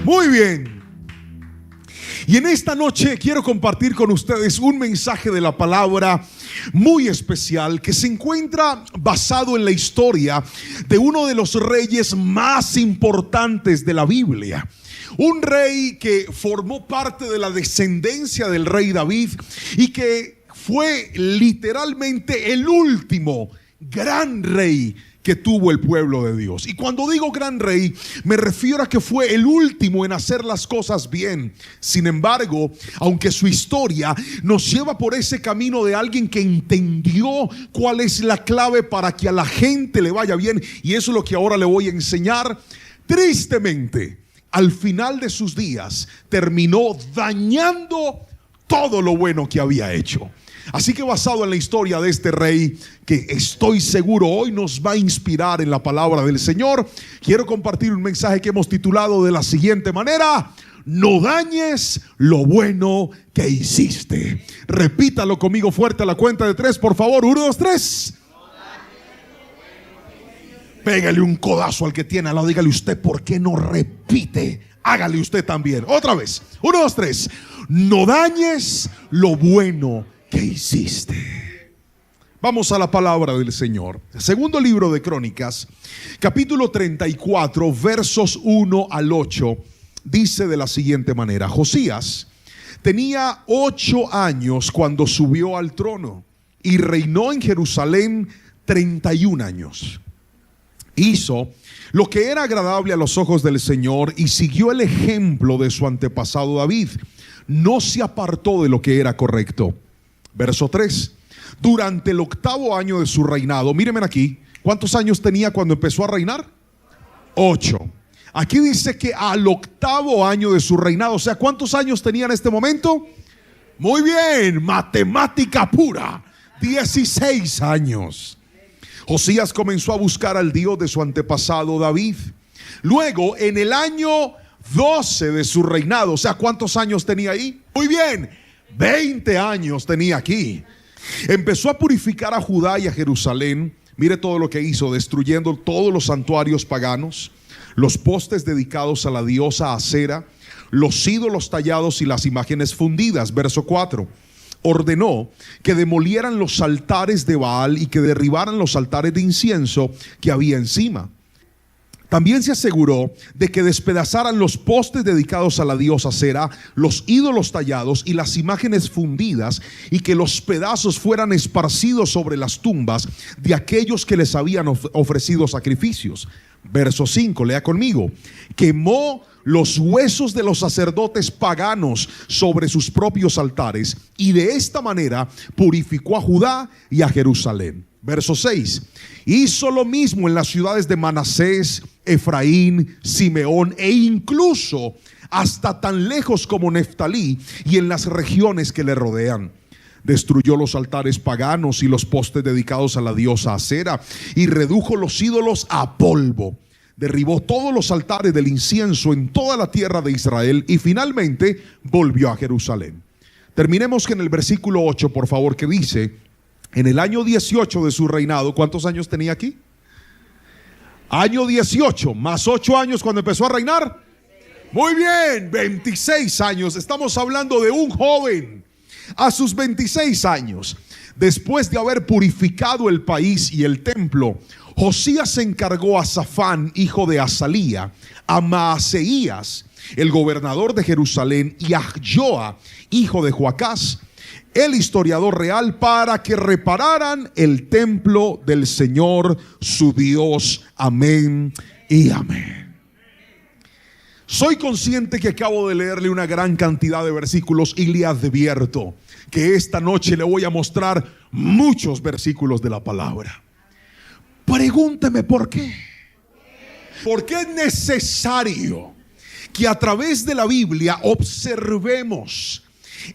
Muy bien. Y en esta noche quiero compartir con ustedes un mensaje de la palabra muy especial que se encuentra basado en la historia de uno de los reyes más importantes de la Biblia. Un rey que formó parte de la descendencia del rey David y que fue literalmente el último gran rey que tuvo el pueblo de Dios. Y cuando digo gran rey, me refiero a que fue el último en hacer las cosas bien. Sin embargo, aunque su historia nos lleva por ese camino de alguien que entendió cuál es la clave para que a la gente le vaya bien, y eso es lo que ahora le voy a enseñar, tristemente, al final de sus días, terminó dañando todo lo bueno que había hecho. Así que basado en la historia de este rey, que estoy seguro hoy nos va a inspirar en la palabra del Señor, quiero compartir un mensaje que hemos titulado de la siguiente manera: no dañes lo bueno que hiciste. Repítalo conmigo fuerte a la cuenta de 3, por favor. 1, 2, 3. Pégale un codazo al que tiene al lado. Dígale usted, ¿por qué no repite? Hágale usted también. Otra vez. 1, 2, 3. No dañes lo bueno que hiciste. Vamos a la palabra del Señor. Segundo libro de Crónicas, capítulo 34, versos 1 al 8, dice de la siguiente manera: Josías tenía 8 años cuando subió al trono y reinó en Jerusalén 31 años. Hizo lo que era agradable a los ojos del Señor y siguió el ejemplo de su antepasado David. No se apartó de lo que era correcto. Verso 3. Durante el 8º año de su reinado, mírenme aquí, ¿cuántos años tenía cuando empezó a reinar? 8. Aquí dice que al 8º año de su reinado, o sea, ¿cuántos años tenía en este momento? Muy bien, matemática pura, 16 años. Josías comenzó a buscar al Dios de su antepasado David. Luego, en el año 12 de su reinado, o sea, ¿cuántos años tenía ahí? Muy bien, 20 años tenía aquí. Empezó a purificar a Judá y a Jerusalén. Mire todo lo que hizo, destruyendo todos los santuarios paganos, los postes dedicados a la diosa Acera, los ídolos tallados y las imágenes fundidas. Verso 4. Ordenó que demolieran los altares de Baal y que derribaran los altares de incienso que había encima. También se aseguró de que despedazaran los postes dedicados a la diosa Acera, los ídolos tallados y las imágenes fundidas, y que los pedazos fueran esparcidos sobre las tumbas de aquellos que les habían ofrecido sacrificios. Verso 5, lea conmigo. Quemó los huesos de los sacerdotes paganos sobre sus propios altares, y de esta manera purificó a Judá y a Jerusalén. Verso 6. Hizo lo mismo en las ciudades de Manasés, Efraín, Simeón e incluso hasta tan lejos como Neftalí y en las regiones que le rodean. Destruyó los altares paganos y los postes dedicados a la diosa Acera y redujo los ídolos a polvo. Derribó todos los altares del incienso en toda la tierra de Israel y finalmente volvió a Jerusalén. Terminemos en el versículo 8, por favor, que dice: en el año 18 de su reinado, ¿cuántos años tenía aquí? Año 18, más 8 años cuando empezó a reinar. Muy bien, 26 años. Estamos hablando de un joven. A sus 26 años, después de haber purificado el país y el templo, Josías encargó a Safán, hijo de Azalía, a Maaseías, el gobernador de Jerusalén, y a Joa, hijo de Joacás, el historiador real, para que repararan el templo del Señor su Dios. Amén y amén. Soy consciente que acabo de leerle una gran cantidad de versículos y le advierto que esta noche le voy a mostrar muchos versículos de la palabra. Pregúnteme por qué. ¿Por qué es necesario que a través de la Biblia observemos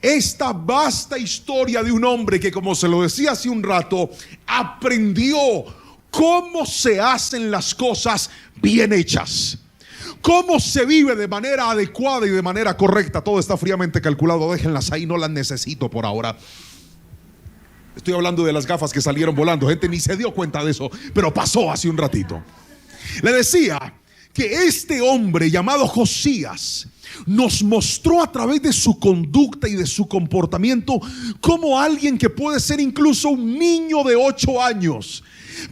esta vasta historia de un hombre que, como se lo decía hace un rato, aprendió cómo se hacen las cosas bien hechas? ¿Cómo se vive de manera adecuada y de manera correcta? Todo está fríamente calculado. Déjenlas ahí, no las necesito por ahora. Estoy hablando de las gafas que salieron volando. Gente ni se dio cuenta de eso, pero pasó hace un ratito. Le decía que este hombre llamado Josías nos mostró a través de su conducta y de su comportamiento como alguien que puede ser incluso un niño de 8 años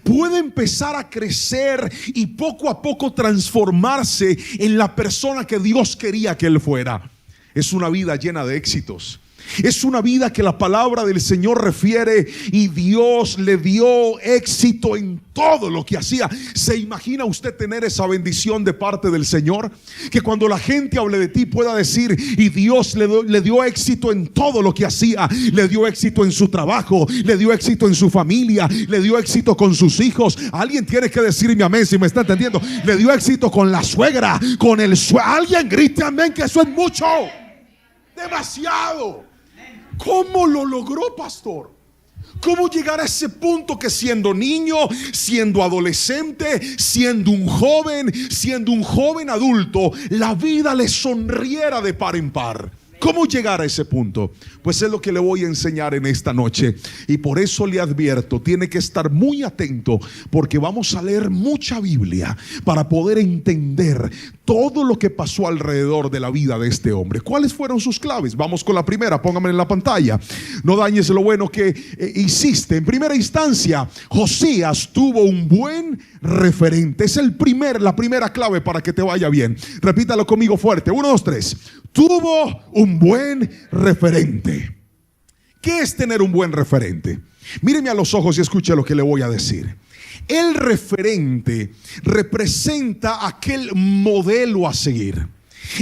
puede empezar a crecer y poco a poco transformarse en la persona que Dios quería que él fuera. Es una vida llena de éxitos. Es una vida que la palabra del Señor refiere y Dios le dio éxito en todo lo que hacía. ¿Se imagina usted tener esa bendición de parte del Señor? Que cuando la gente hable de ti pueda decir, y Dios le dio éxito en todo lo que hacía. Le dio éxito en su trabajo, le dio éxito en su familia, le dio éxito con sus hijos. Alguien tiene que decirme amén si me está entendiendo. Le dio éxito con la suegra, con el alguien grite amén, que eso es mucho, demasiado. ¿Cómo lo logró, pastor? ¿Cómo llegar a ese punto que siendo niño, siendo adolescente, siendo un joven adulto, la vida le sonriera de par en par? ¿Cómo llegar a ese punto? Pues es lo que le voy a enseñar en esta noche. Y por eso le advierto, tiene que estar muy atento, porque vamos a leer mucha Biblia para poder entender todo lo que pasó alrededor de la vida de este hombre. ¿Cuáles fueron sus claves? Vamos con la primera, póngame en la pantalla. No dañes lo bueno que hiciste. En primera instancia, Josías tuvo un buen referente. Es la primera clave para que te vaya bien. Repítalo conmigo fuerte. 1, 2, 3. Tuvo un buen referente. ¿Qué es tener un buen referente? Míreme a los ojos y escuche lo que le voy a decir. El referente representa aquel modelo a seguir.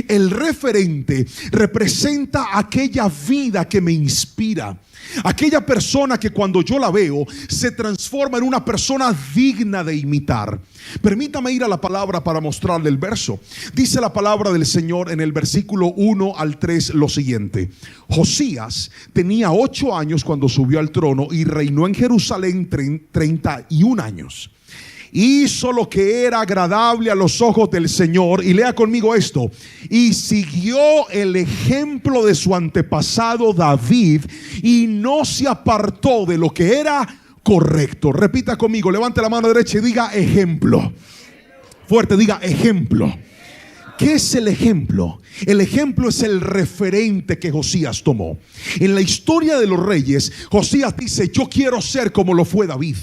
El referente representa aquella vida que me inspira. Aquella persona que cuando yo la veo se transforma en una persona digna de imitar. Permítame ir a la palabra para mostrarle el verso. Dice la palabra del Señor en el versículo 1 al 3 lo siguiente: Josías tenía 8 años cuando subió al trono y reinó en Jerusalén 31 años. Hizo lo que era agradable a los ojos del Señor. Y lea conmigo esto: y siguió el ejemplo de su antepasado David, y no se apartó de lo que era correcto. Repita conmigo, levante la mano derecha y diga ejemplo. Fuerte, diga ejemplo. ¿Qué es el ejemplo? El ejemplo es el referente que Josías tomó. En la historia de los reyes, Josías dice: yo quiero ser como lo fue David,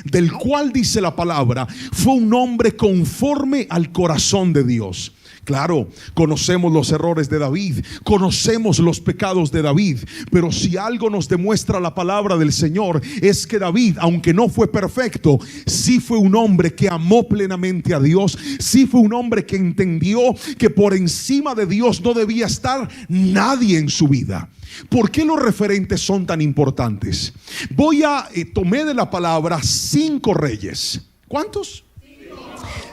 del cual dice la palabra, fue un hombre conforme al corazón de Dios. Claro, conocemos los errores de David, conocemos los pecados de David, pero si algo nos demuestra la palabra del Señor es que David, aunque no fue perfecto, sí fue un hombre que amó plenamente a Dios, sí fue un hombre que entendió que por encima de Dios no debía estar nadie en su vida. ¿Por qué los referentes son tan importantes? Tomé de la palabra 5 reyes. ¿Cuántos?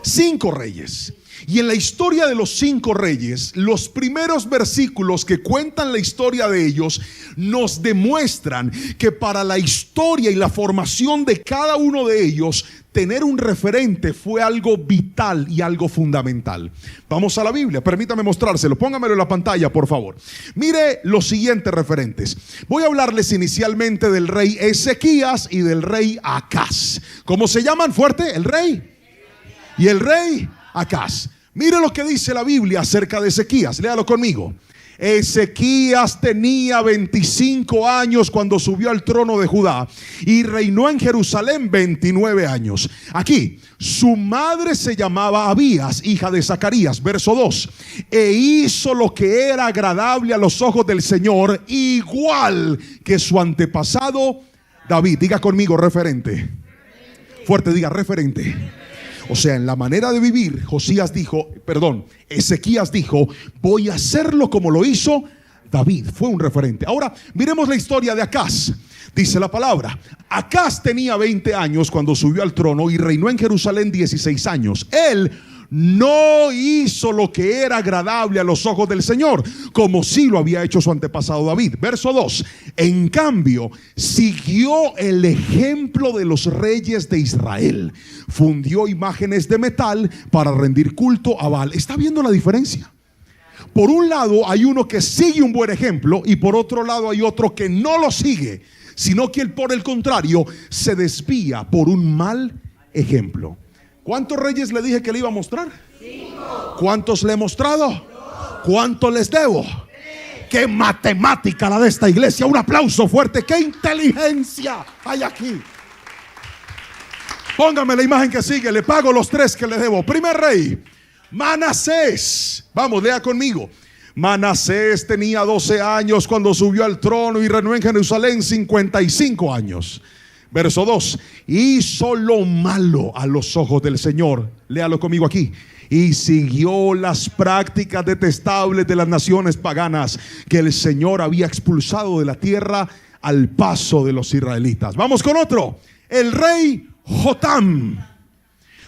5 reyes. Y en la historia de los 5 reyes, los primeros versículos que cuentan la historia de ellos nos demuestran que para la historia y la formación de cada uno de ellos, tener un referente fue algo vital y algo fundamental. Vamos a la Biblia, permítame mostrárselo, póngamelo en la pantalla por favor. Mire los siguientes referentes. Voy a hablarles inicialmente del rey Ezequías y del rey Acaz. ¿Cómo se llaman? Fuerte, el rey y el rey Acaz. Mire lo que dice la Biblia acerca de Ezequías, léalo conmigo. Ezequías tenía 25 años cuando subió al trono de Judá y reinó en Jerusalén 29 años. Aquí, su madre se llamaba Abías, hija de Zacarías, verso 2. E hizo lo que era agradable a los ojos del Señor, igual que su antepasado David. Diga conmigo referente. Fuerte, diga referente. O sea, en la manera de vivir, Ezequías dijo: voy a hacerlo como lo hizo David. Fue un referente. Ahora, miremos la historia de Acaz. Dice la palabra: Acaz tenía 20 años cuando subió al trono y reinó en Jerusalén 16 años. Él no hizo lo que era agradable a los ojos del Señor, como sí lo había hecho su antepasado David. Verso 2. En cambio, siguió el ejemplo de los reyes de Israel. Fundió imágenes de metal para rendir culto a Baal. ¿Está viendo la diferencia? Por un lado hay uno que sigue un buen ejemplo y por otro lado hay otro que no lo sigue, sino que él, por el contrario, se desvía por un mal ejemplo. ¿Cuántos reyes le dije que le iba a mostrar? 5. ¿Cuántos le he mostrado? ¿Cuánto les debo? ¡Qué matemática la de esta iglesia! Un aplauso fuerte. ¡Qué inteligencia hay aquí! Póngame la imagen que sigue. Le pago los 3 que le debo. Primer rey, Manasés. Vamos, lea conmigo. Manasés tenía 12 años cuando subió al trono y reinó en Jerusalén 55 años. Verso 2. Hizo lo malo a los ojos del Señor. Léalo conmigo aquí. Y siguió las prácticas detestables de las naciones paganas que el Señor había expulsado de la tierra al paso de los israelitas. Vamos con otro. El rey Jotam.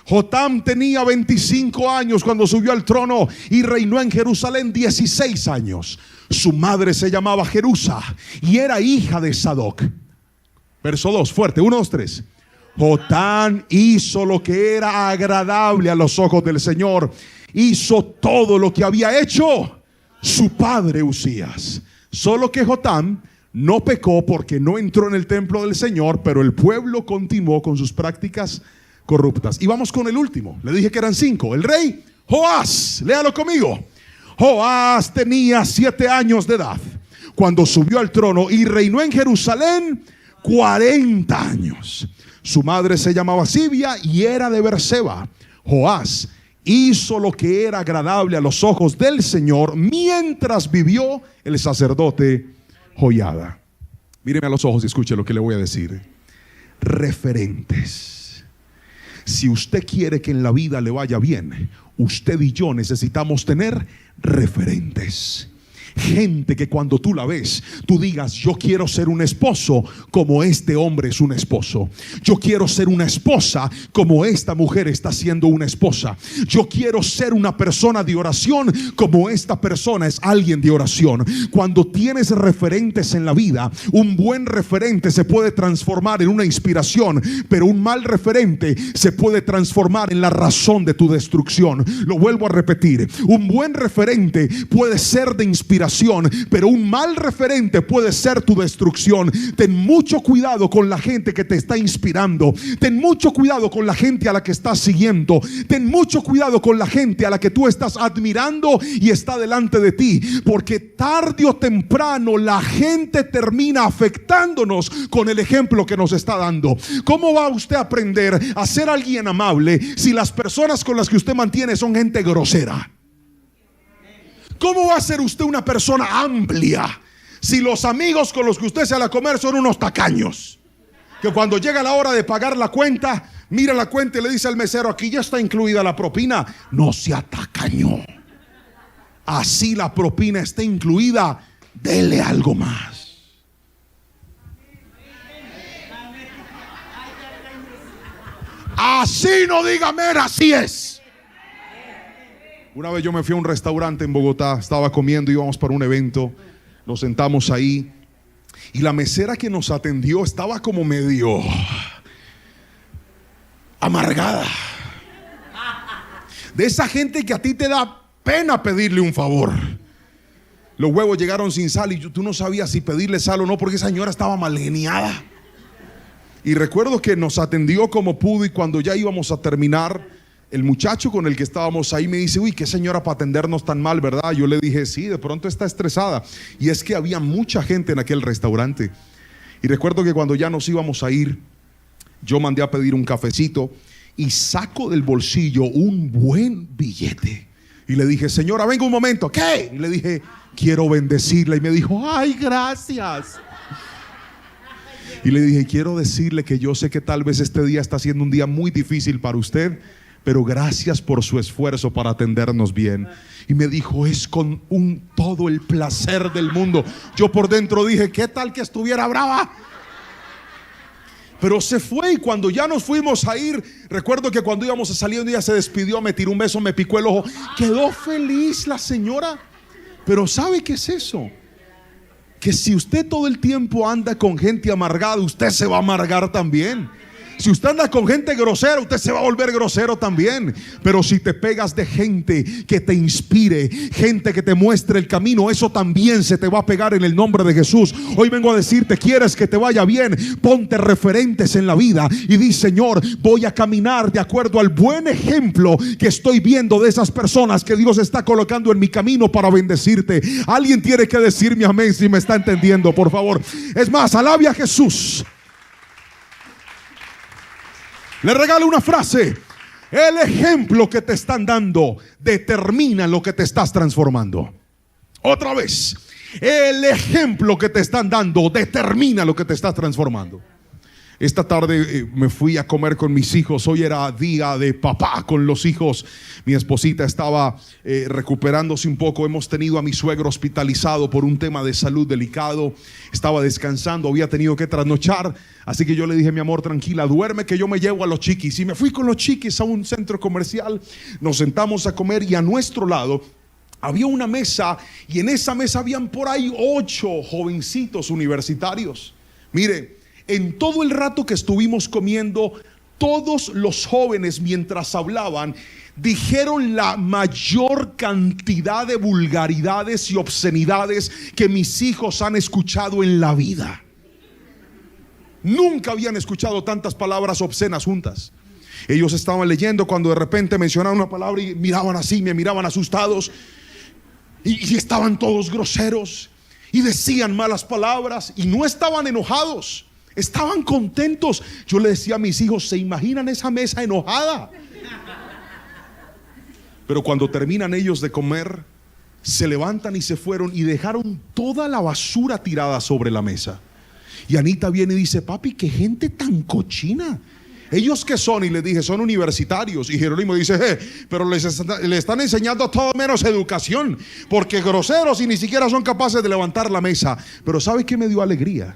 Jotam tenía 25 años cuando subió al trono y reinó en Jerusalén 16 años. Su madre se llamaba Jerusa y era hija de Sadoc. Verso 2, fuerte, 1, 2, 3. Jotam hizo lo que era agradable a los ojos del Señor. Hizo todo lo que había hecho su padre Usías. Solo que Jotam no pecó porque no entró en el templo del Señor, pero el pueblo continuó con sus prácticas corruptas. Y vamos con el último. Le dije que eran 5. El rey Joás. Léalo conmigo. Joás tenía 7 años de edad cuando subió al trono y reinó en Jerusalén 40 años. Su madre se llamaba Sibia y era de Berseba. Joás hizo lo que era agradable a los ojos del Señor mientras vivió el sacerdote Joiada. Míreme a los ojos y escuche lo que le voy a decir. Referentes. Si usted quiere que en la vida le vaya bien, usted y yo necesitamos tener referentes. Gente que cuando tú la ves, tú digas: yo quiero ser un esposo como este hombre es un esposo. Yo quiero ser una esposa como esta mujer está siendo una esposa. Yo quiero ser una persona de oración como esta persona es alguien de oración. Cuando tienes referentes en la vida, un buen referente se puede transformar en una inspiración, pero un mal referente se puede transformar en la razón de tu destrucción. Lo vuelvo a repetir: un buen referente puede ser de inspiración, pero un mal referente puede ser tu destrucción. Ten mucho cuidado con la gente que te está inspirando. Ten mucho cuidado con la gente a la que estás siguiendo. Ten mucho cuidado con la gente a la que tú estás admirando y está delante de ti, porque tarde o temprano la gente termina afectándonos con el ejemplo que nos está dando. ¿Cómo va usted a aprender a ser alguien amable si las personas con las que usted mantiene son gente grosera? ¿Cómo va a ser usted una persona amplia si los amigos con los que usted sale a comer son unos tacaños? Que cuando llega la hora de pagar la cuenta, mira la cuenta y le dice al mesero: aquí ya está incluida la propina. No sea tacaño. Así la propina está incluida, dele algo más. Así no diga mera, así es. Una vez yo me fui a un restaurante en Bogotá, estaba comiendo, íbamos para un evento, nos sentamos ahí y la mesera que nos atendió estaba como medio amargada. De esa gente que a ti te da pena pedirle un favor. Los huevos llegaron sin sal y tú no sabías si pedirle sal o no, porque esa señora estaba mal geniada. Y recuerdo que nos atendió como pudo, y cuando ya íbamos a terminar, el muchacho con el que estábamos ahí me dice: uy, qué señora para atendernos tan mal, ¿verdad? Yo le dije: sí, de pronto está estresada. Y es que había mucha gente en aquel restaurante. Y recuerdo que cuando ya nos íbamos a ir, yo mandé a pedir un cafecito y saco del bolsillo un buen billete. Y le dije: señora, venga un momento. ¿Qué? Y le dije: quiero bendecirla. Y me dijo: ay, gracias. Y le dije: quiero decirle que yo sé que tal vez este día está siendo un día muy difícil para usted, pero gracias por su esfuerzo para atendernos bien. Y me dijo: es con todo el placer del mundo. Yo por dentro dije: ¿qué tal que estuviera brava? Pero se fue, y cuando ya nos fuimos a ir, recuerdo que cuando íbamos a salir un día se despidió, me tiró un beso, me picó el ojo. Quedó feliz la señora. Pero ¿sabe qué es eso? Que si usted todo el tiempo anda con gente amargada, usted se va a amargar también. Si usted anda con gente grosera, usted se va a volver grosero también. Pero si te pegas de gente que te inspire, gente que te muestre el camino, eso también se te va a pegar en el nombre de Jesús. Hoy vengo a decirte, ¿quieres que te vaya bien? Ponte referentes en la vida y di: Señor, voy a caminar de acuerdo al buen ejemplo que estoy viendo de esas personas que Dios está colocando en mi camino para bendecirte. Alguien tiene que decirme amén si me está entendiendo, por favor. Es más, alabe a Jesús. Le regalo una frase: el ejemplo que te están dando determina lo que te estás transformando. Otra vez, el ejemplo que te están dando determina lo que te estás transformando. Esta tarde me fui a comer con mis hijos. Hoy era día de papá con los hijos. Mi esposita estaba recuperándose un poco. Hemos tenido a mi suegro hospitalizado por un tema de salud delicado. Estaba descansando, había tenido que trasnochar. Así que yo le dije: mi amor, tranquila, duerme que yo me llevo a los chiquis. Y me fui con los chiquis a un centro comercial. Nos sentamos a comer y a nuestro lado había una mesa, y en esa mesa habían por ahí 8 jovencitos universitarios. Mire, en todo el rato que estuvimos comiendo, todos los jóvenes, mientras hablaban, dijeron la mayor cantidad de vulgaridades y obscenidades que mis hijos han escuchado en la vida. Nunca habían escuchado tantas palabras obscenas juntas. Ellos estaban leyendo cuando de repente mencionaban una palabra y miraban así, me miraban asustados, y estaban todos groseros y decían malas palabras, y no estaban enojados, estaban contentos. Yo le decía a mis hijos: ¿se imaginan esa mesa enojada? Pero cuando terminan ellos de comer, se levantan y se fueron y dejaron toda la basura tirada sobre la mesa. Y Anita viene y dice: papi, qué gente tan cochina. ¿Ellos qué son? Y les dije: son universitarios. Y Jerónimo dice: pero les están enseñando todo menos educación, porque groseros y ni siquiera son capaces de levantar la mesa. Pero ¿sabe qué me dio alegría?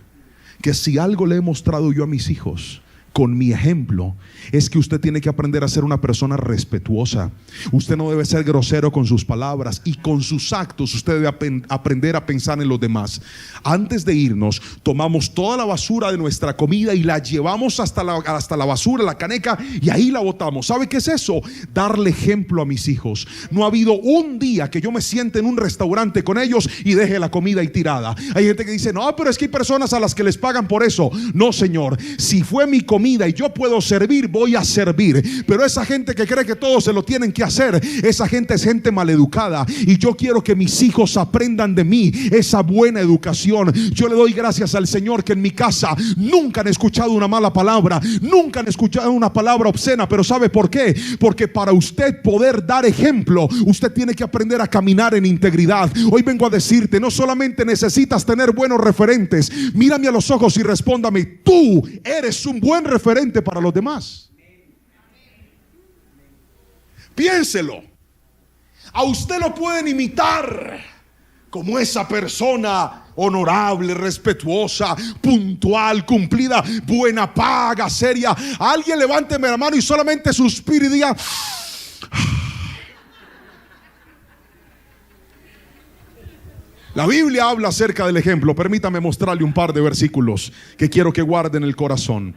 Que si algo le he mostrado yo a mis hijos con mi ejemplo, es que usted tiene que aprender a ser una persona respetuosa. Usted no debe ser grosero con sus palabras, y con sus actos usted debe aprender a pensar en los demás. Antes de irnos, tomamos toda la basura de nuestra comida y la llevamos hasta la basura, la caneca, y ahí la botamos. ¿Sabe qué es eso? Darle ejemplo a mis hijos. No ha habido un día que yo me siente en un restaurante con ellos y deje la comida ahí tirada. Hay gente que dice: no, pero es que hay personas a las que les pagan por eso. No, señor, si fue mi comida y yo puedo servir, voy a servir. Pero esa gente que cree que todos se lo tienen que hacer, esa gente es gente maleducada, y yo quiero que mis hijos aprendan de mí esa buena educación. Yo le doy gracias al Señor que en mi casa nunca han escuchado una mala palabra, nunca han escuchado una palabra obscena. Pero ¿sabe por qué? Porque para usted poder dar ejemplo, usted tiene que aprender a caminar en integridad. Hoy vengo a decirte: no solamente necesitas tener buenos referentes. Mírame a los ojos y respóndame: tú eres un buen referente para los demás. Piénselo. A usted lo pueden imitar como esa persona honorable, respetuosa, puntual, cumplida, buena paga, seria. Alguien levánteme la mano y solamente suspire y diga: la Biblia habla acerca del ejemplo. Permítame mostrarle un par de versículos que quiero que guarde en el corazón.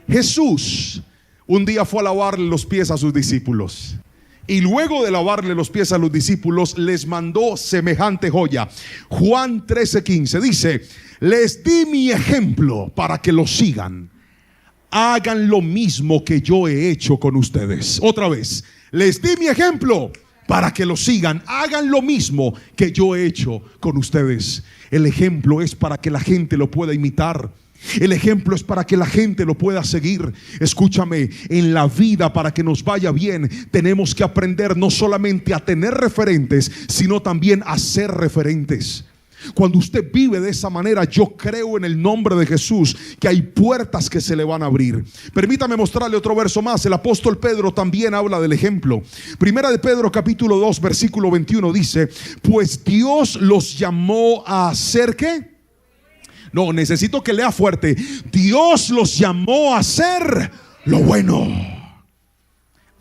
Jesús un día fue a lavarle los pies a sus discípulos, y luego de lavarle los pies a los discípulos les mandó semejante joya. Juan 13:15 dice: les di mi ejemplo para que lo sigan. Hagan lo mismo que yo he hecho con ustedes. Otra vez: les di mi ejemplo para que lo sigan. Hagan lo mismo que yo he hecho con ustedes. El ejemplo es para que la gente lo pueda imitar. El ejemplo es para que la gente lo pueda seguir. Escúchame, en la vida, para que nos vaya bien, tenemos que aprender no solamente a tener referentes, sino también a ser referentes. Cuando usted vive de esa manera, yo creo en el nombre de Jesús que hay puertas que se le van a abrir. Permítame mostrarle otro verso más. El apóstol Pedro también habla del ejemplo. Primera de Pedro capítulo 2 versículo 21 dice: pues Dios los llamó a hacer ¿qué? No, necesito que lea fuerte. Dios los llamó a hacer lo bueno,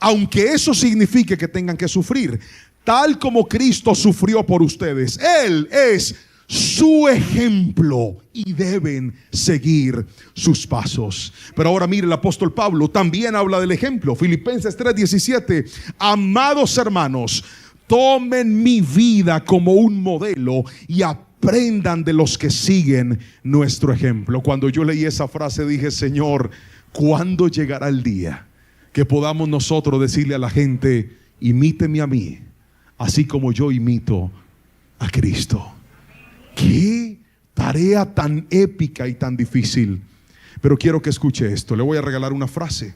aunque eso signifique que tengan que sufrir, tal como Cristo sufrió por ustedes. Él es su ejemplo y deben seguir sus pasos. Pero ahora mire, el apóstol Pablo también habla del ejemplo. Filipenses 3:17: amados hermanos, tomen mi vida como un modelo y aprendan de los que siguen nuestro ejemplo. Cuando yo leí esa frase dije: Señor, ¿cuándo llegará el día que podamos nosotros decirle a la gente: imíteme a mí, así como yo imito a Cristo? Qué tarea tan épica y tan difícil. Pero quiero que escuche esto. Le voy a regalar una frase: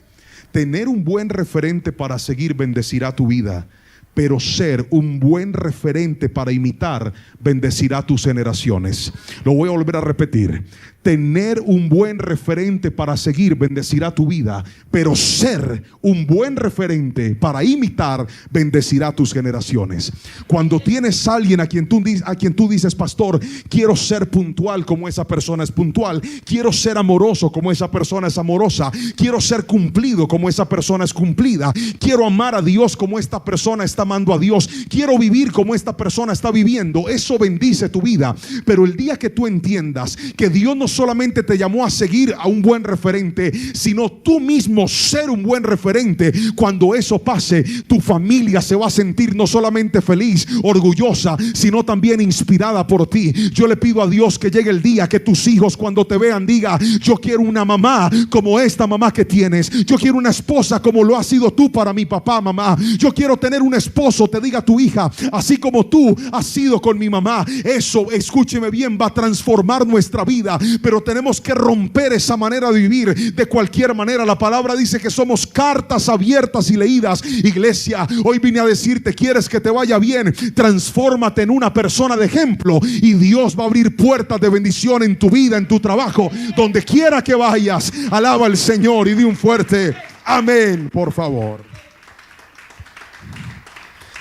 tener un buen referente para seguir bendecirá tu vida, pero ser un buen referente para imitar bendecirá tus generaciones. Lo voy a volver a repetir: tener un buen referente para seguir bendecirá tu vida, pero ser un buen referente para imitar bendecirá tus generaciones. Cuando tienes a alguien a quien tú dices: pastor, quiero ser puntual como esa persona es puntual, quiero ser amoroso como esa persona es amorosa, quiero ser cumplido como esa persona es cumplida, quiero amar a Dios como esta persona está amando a Dios, quiero vivir como esta persona está viviendo, eso bendice tu vida. Pero el día que tú entiendas que Dios no solamente te llamó a seguir a un buen referente, sino tú mismo ser un buen referente, cuando eso pase, tu familia se va a sentir no solamente feliz, orgullosa, sino también inspirada por ti. Yo le pido a Dios que llegue el día que tus hijos, cuando te vean, diga: yo quiero una mamá como esta mamá que tienes, yo quiero una esposa como lo has sido tú para mi papá, mamá, yo quiero tener un esposo, te diga tu hija, así como tú has sido con mi mamá. Eso, escúcheme bien, va a transformar nuestra vida. Pero tenemos que romper esa manera de vivir de cualquier manera. La palabra dice que somos cartas abiertas y leídas. Iglesia, hoy vine a decirte: ¿quieres que te vaya bien? Transfórmate en una persona de ejemplo y Dios va a abrir puertas de bendición en tu vida, en tu trabajo, donde quiera que vayas. Alaba al Señor y di un fuerte amén, por favor.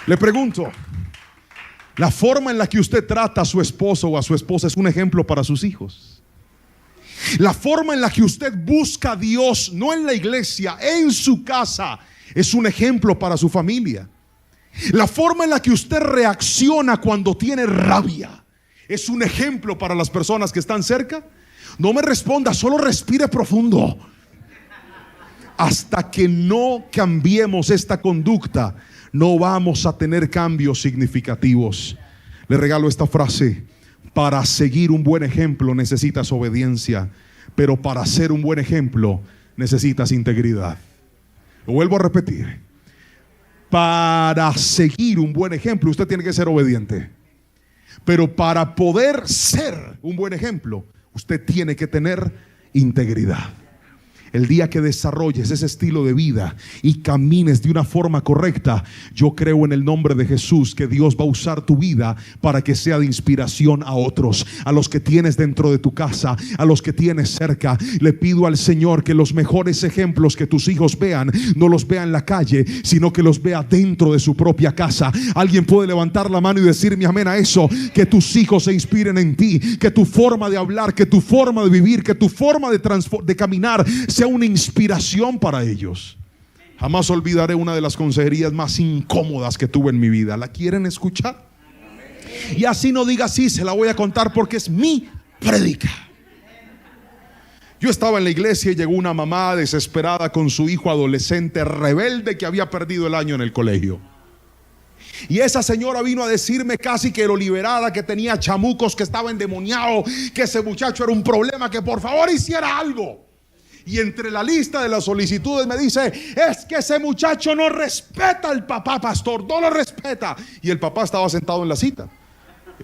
Le pregunto: ¿la forma en la que usted trata a su esposo o a su esposa es un ejemplo para sus hijos? La forma en la que usted busca a Dios, no en la iglesia, en su casa, es un ejemplo para su familia. La forma en la que usted reacciona cuando tiene rabia es un ejemplo para las personas que están cerca. No me responda, solo respire profundo. Hasta que no cambiemos esta conducta, no vamos a tener cambios significativos. Le regalo esta frase: para seguir un buen ejemplo necesitas obediencia, pero para ser un buen ejemplo necesitas integridad. Lo vuelvo a repetir: para seguir un buen ejemplo usted tiene que ser obediente, pero para poder ser un buen ejemplo usted tiene que tener integridad. El día que desarrolles ese estilo de vida y camines de una forma correcta, yo creo en el nombre de Jesús que Dios va a usar tu vida para que sea de inspiración a otros, a los que tienes dentro de tu casa, a los que tienes cerca. Le pido al Señor que los mejores ejemplos que tus hijos vean, no los vea en la calle, sino que los vea dentro de su propia casa. Alguien puede levantar la mano y decirme amén a eso: que tus hijos se inspiren en ti, que tu forma de hablar, que tu forma de vivir, que tu forma de caminar sea una inspiración para ellos. Jamás olvidaré una de las consejerías más incómodas que tuve en mi vida. ¿La quieren escuchar? Y así no diga sí, se la voy a contar porque es mi prédica. Yo estaba en la iglesia y llegó una mamá desesperada con su hijo adolescente rebelde que había perdido el año en el colegio. Y esa señora vino a decirme casi que lo liberara, que tenía chamucos, que estaba endemoniado, que ese muchacho era un problema, que por favor hiciera algo. Y entre la lista de las solicitudes me dice: es que ese muchacho no respeta al papá, pastor, no lo respeta. Y el papá estaba sentado en la cita.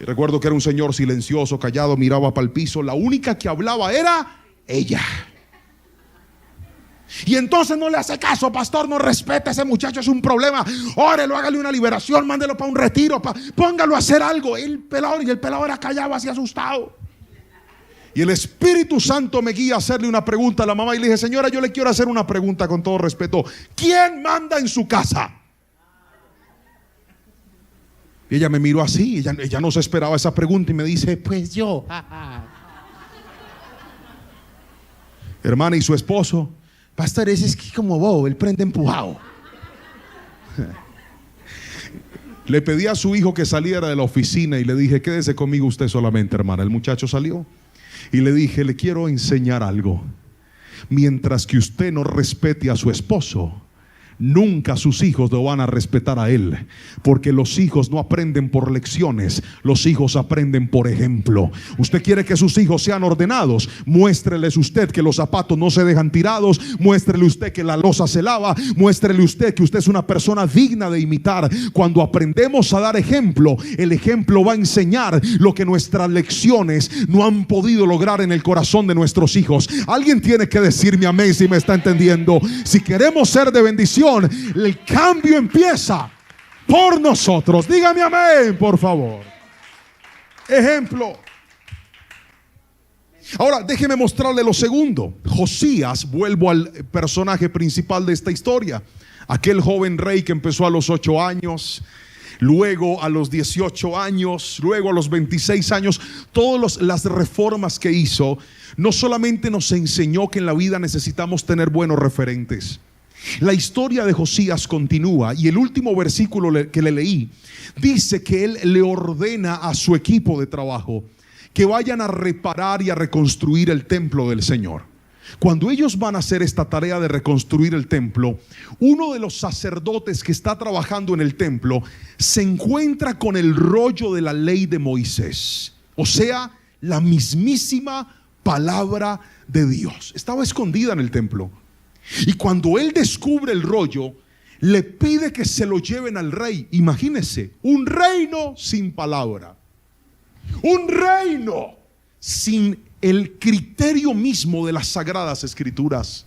Y recuerdo que era un señor silencioso, callado, miraba para el piso. La única que hablaba era ella. Y entonces no le hace caso, pastor, no respeta a ese muchacho, es un problema. Órelo, hágale una liberación, mándelo para un retiro, póngalo a hacer algo. El pelado era callado, así asustado. Y el Espíritu Santo me guía a hacerle una pregunta a la mamá. Y le dije: señora, yo le quiero hacer una pregunta con todo respeto. ¿Quién manda en su casa? Y ella me miró así. Ella no se esperaba esa pregunta y me dice: pues yo. Hermana, ¿y su esposo? Pastor, ese es como bobo, él prende empujado. Le pedí a su hijo que saliera de la oficina y le dije: quédese conmigo usted solamente, hermana. El muchacho salió y le dije: le quiero enseñar algo. Mientras que usted no respete a su esposo, nunca sus hijos lo van a respetar a él, porque los hijos no aprenden por lecciones, los hijos aprenden por ejemplo. Usted quiere que sus hijos sean ordenados, muéstreles usted que los zapatos no se dejan tirados, muéstrele usted que la loza se lava, muéstrele usted que usted es una persona digna de imitar. Cuando aprendemos a dar ejemplo, el ejemplo va a enseñar lo que nuestras lecciones no han podido lograr en el corazón de nuestros hijos. Alguien tiene que decirme amén si me está entendiendo. Si queremos ser de bendición, el cambio empieza por nosotros. Dígame amén, por favor. Ejemplo. Ahora déjeme mostrarle lo segundo. Josías, vuelvo al personaje principal de esta historia. Aquel joven rey que empezó a los 8 años, luego a los 18 años, luego a los 26 años. Todas las reformas que hizo no solamente nos enseñó que en la vida necesitamos tener buenos referentes. La historia de Josías continúa y el último versículo que le leí dice que él le ordena a su equipo de trabajo que vayan a reparar y a reconstruir el templo del Señor. Cuando ellos van a hacer esta tarea de reconstruir el templo, uno de los sacerdotes que está trabajando en el templo se encuentra con el rollo de la ley de Moisés, o sea, la mismísima palabra de Dios. Estaba escondida en el templo. Y cuando él descubre el rollo, le pide que se lo lleven al rey. Imagínense, un reino sin palabra, un reino sin el criterio mismo de las sagradas escrituras,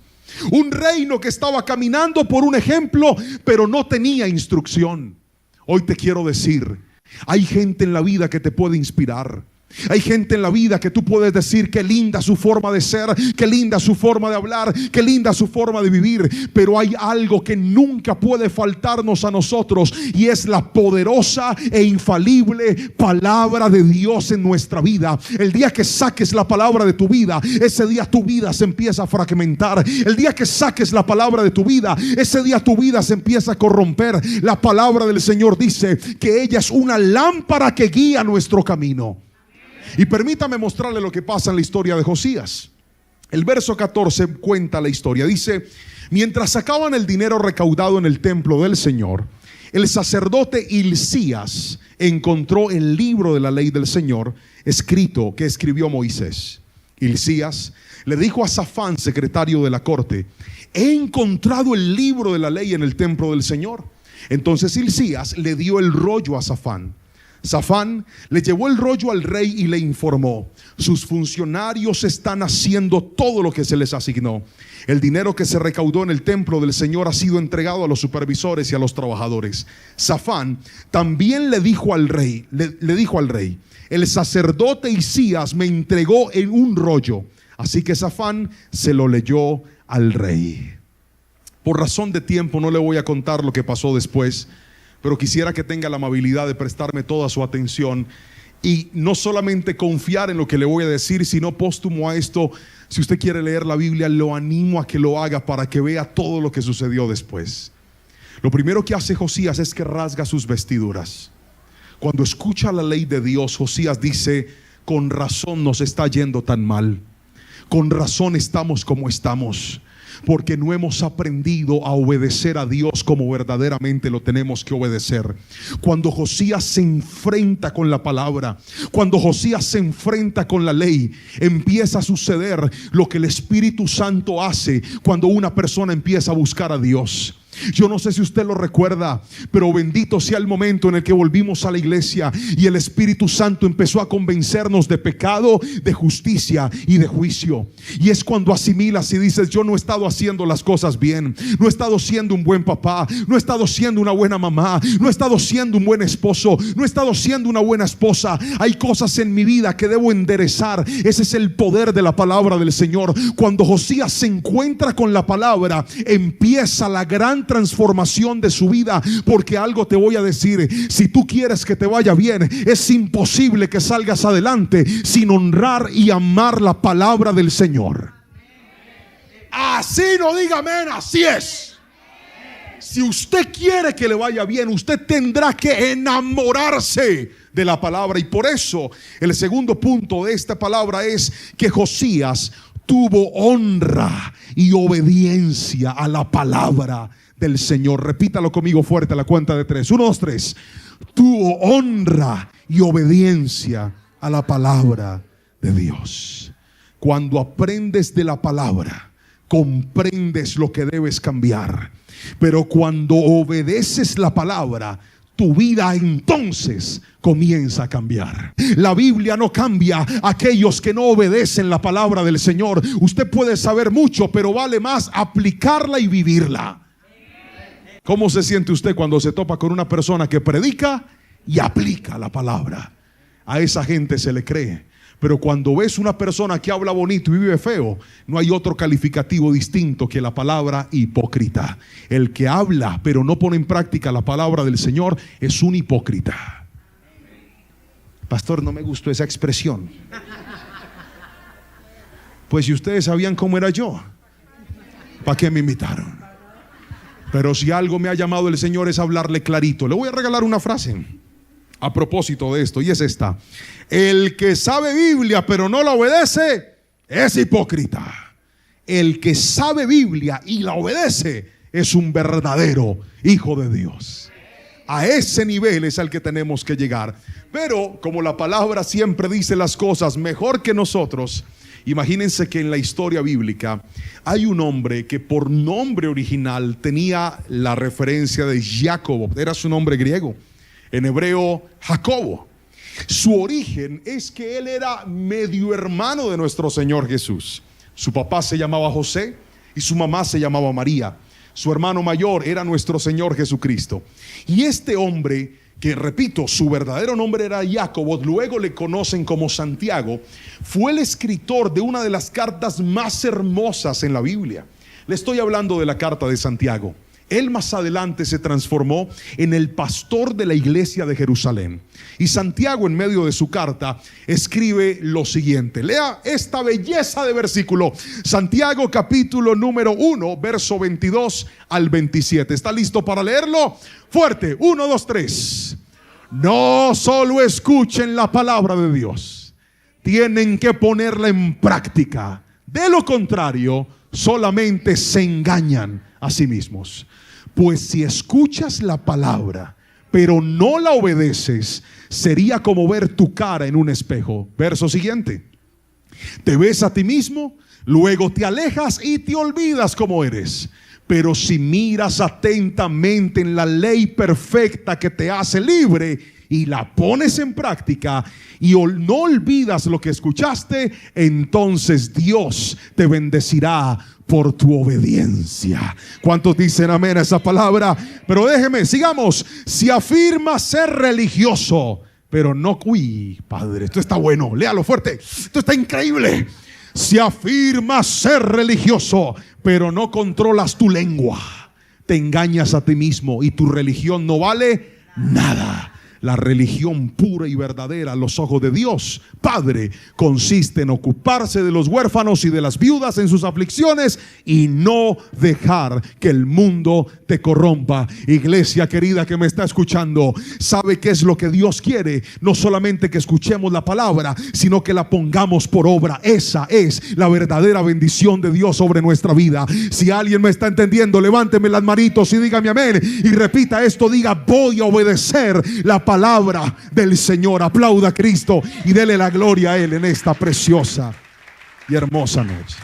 un reino que estaba caminando por un ejemplo, pero no tenía instrucción. Hoy te quiero decir, hay gente en la vida que te puede inspirar. Hay gente en la vida que tú puedes decir: qué linda su forma de ser, qué linda su forma de hablar, qué linda su forma de vivir. Pero hay algo que nunca puede faltarnos a nosotros, y es la poderosa e infalible palabra de Dios en nuestra vida. El día que saques la palabra de tu vida, ese día tu vida se empieza a fragmentar. El día que saques la palabra de tu vida, ese día tu vida se empieza a corromper. La palabra del Señor dice que ella es una lámpara que guía nuestro camino. Y permítame mostrarle lo que pasa en la historia de Josías. El verso 14 cuenta la historia. Dice: mientras sacaban el dinero recaudado en el templo del Señor, el sacerdote Hilcías encontró el libro de la ley del Señor escrito, que escribió Moisés. Hilcías le dijo a Safán, secretario de la corte: he encontrado el libro de la ley en el templo del Señor. Entonces Hilcías le dio el rollo a Safán. Safán le llevó el rollo al rey y le informó: sus funcionarios están haciendo todo lo que se les asignó. El dinero que se recaudó en el templo del Señor ha sido entregado a los supervisores y a los trabajadores. Safán también le dijo al rey, el sacerdote Hilcías me entregó en un rollo. Así que Safán se lo leyó al rey. Por razón de tiempo no le voy a contar lo que pasó después, pero quisiera que tenga la amabilidad de prestarme toda su atención y no solamente confiar en lo que le voy a decir, sino póstumo a esto, si usted quiere leer la Biblia, lo animo a que lo haga para que vea todo lo que sucedió después. Lo primero que hace Josías es que rasga sus vestiduras. Cuando escucha la ley de Dios, Josías dice: con razón nos está yendo tan mal, con razón estamos como estamos, porque no hemos aprendido a obedecer a Dios como verdaderamente lo tenemos que obedecer. Cuando Josías se enfrenta con la palabra, cuando Josías se enfrenta con la ley, empieza a suceder lo que el Espíritu Santo hace cuando una persona empieza a buscar a Dios. Yo no sé si usted lo recuerda, pero bendito sea el momento en el que volvimos a la iglesia y el Espíritu Santo empezó a convencernos de pecado, de justicia y de juicio. Y es cuando asimilas y dices: yo no he estado haciendo las cosas bien, no he estado siendo un buen papá, no he estado siendo una buena mamá, no he estado siendo un buen esposo, no he estado siendo una buena esposa. Hay cosas en mi vida que debo enderezar. Ese es el poder de la palabra del Señor. Cuando Josías se encuentra con la palabra, empieza la gran transformación de su vida, porque algo te voy a decir: si tú quieres que te vaya bien, es imposible que salgas adelante sin honrar y amar la palabra del Señor. Así no diga amén, así es. Si usted quiere que le vaya bien, usted tendrá que enamorarse de la palabra. Y por eso el segundo punto de esta palabra es que Josías tuvo honra y obediencia a la palabra del Señor. Repítalo conmigo fuerte a la cuenta de 3. 1, 2, 3. Tuvo honra y obediencia a la palabra de Dios. Cuando aprendes de la palabra, comprendes lo que debes cambiar. Pero cuando obedeces la palabra, tu vida entonces comienza a cambiar. La Biblia no cambia a aquellos que no obedecen la palabra del Señor. Usted puede saber mucho, pero vale más aplicarla y vivirla. ¿Cómo se siente usted cuando se topa con una persona que predica y aplica la palabra? A esa gente se le cree. Pero cuando ves una persona que habla bonito y vive feo, no hay otro calificativo distinto que la palabra hipócrita. El que habla pero no pone en práctica la palabra del Señor es un hipócrita. Pastor, no me gustó esa expresión. Pues si ustedes sabían cómo era yo, ¿para qué me invitaron? Pero si algo me ha llamado el Señor es hablarle clarito. Le voy a regalar una frase a propósito de esto, y es esta: el que sabe Biblia pero no la obedece es hipócrita. El que sabe Biblia y la obedece es un verdadero hijo de Dios. A ese nivel es al que tenemos que llegar. Pero como la palabra siempre dice las cosas mejor que nosotros, imagínense que en la historia bíblica hay un hombre que por nombre original tenía la referencia de Jacobo. Era su nombre griego, en hebreo Jacobo. Su origen es que él era medio hermano de nuestro Señor Jesús. Su papá se llamaba José y su mamá se llamaba María. Su hermano mayor era nuestro Señor Jesucristo. Y este hombre, que repito, su verdadero nombre era Jacobo, luego le conocen como Santiago, fue el escritor de una de las cartas más hermosas en la Biblia. Le estoy hablando de la carta de Santiago. Él más adelante se transformó en el pastor de la iglesia de Jerusalén. Y Santiago, en medio de su carta, escribe lo siguiente. Lea esta belleza de versículo. Santiago capítulo número 1, verso 22 al 27. ¿Está listo para leerlo? Fuerte. 1, 2, 3. No solo escuchen la palabra de Dios, tienen que ponerla en práctica. De lo contrario, solamente se engañan a sí mismos. Pues si escuchas la palabra pero no la obedeces, sería como ver tu cara en un espejo. Verso siguiente. Te ves a ti mismo, luego te alejas y te olvidas cómo eres. Pero si miras atentamente en la ley perfecta que te hace libre y la pones en práctica y no olvidas lo que escuchaste, entonces Dios te bendecirá por tu obediencia. ¿Cuántos dicen amén a esa palabra? Pero déjeme, sigamos. Si afirmas ser religioso, pero no, uy, padre, esto está bueno, léalo fuerte, esto está increíble. Si afirmas ser religioso, pero no controlas tu lengua, te engañas a ti mismo y tu religión no vale nada. La religión pura y verdadera a los ojos de Dios Padre consiste en ocuparse de los huérfanos y de las viudas en sus aflicciones y no dejar que el mundo te corrompa. Iglesia querida que me está escuchando, ¿sabe qué es lo que Dios quiere? No solamente que escuchemos la palabra, sino que la pongamos por obra. Esa es la verdadera bendición de Dios sobre nuestra vida. Si alguien me está entendiendo, levánteme las manitos y dígame amén. Y repita esto, diga: voy a obedecer la palabra del Señor. Aplauda a Cristo y dele la gloria a Él en esta preciosa y hermosa noche.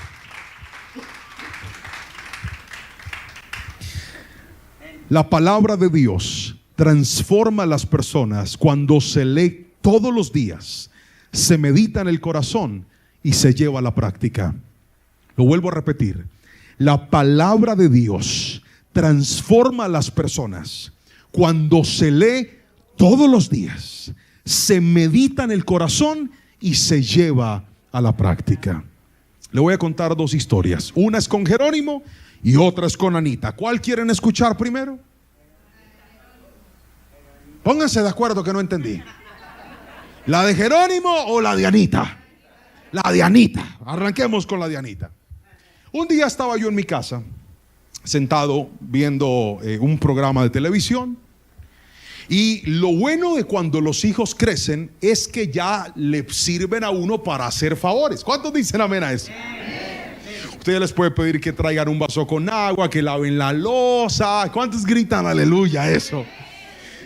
La palabra de Dios transforma a las personas cuando se lee todos los días, se medita en el corazón y se lleva a la práctica. Lo vuelvo a repetir. La palabra de Dios transforma a las personas cuando se lee todos los días, se medita en el corazón y se lleva a la práctica. Le voy a contar dos historias. Una es con Jerónimo y otra es con Anita. ¿Cuál quieren escuchar primero? Pónganse de acuerdo que no entendí. ¿La de Jerónimo o la de Anita? La de Anita. Arranquemos con la de Anita. Un día estaba yo en mi casa sentado viendo un programa de televisión. Y lo bueno de cuando los hijos crecen es que ya le sirven a uno para hacer favores. ¿Cuántos dicen amén a eso? Usted les puede pedir que traigan un vaso con agua, que laven la loza. ¿Cuántos gritan aleluya a eso?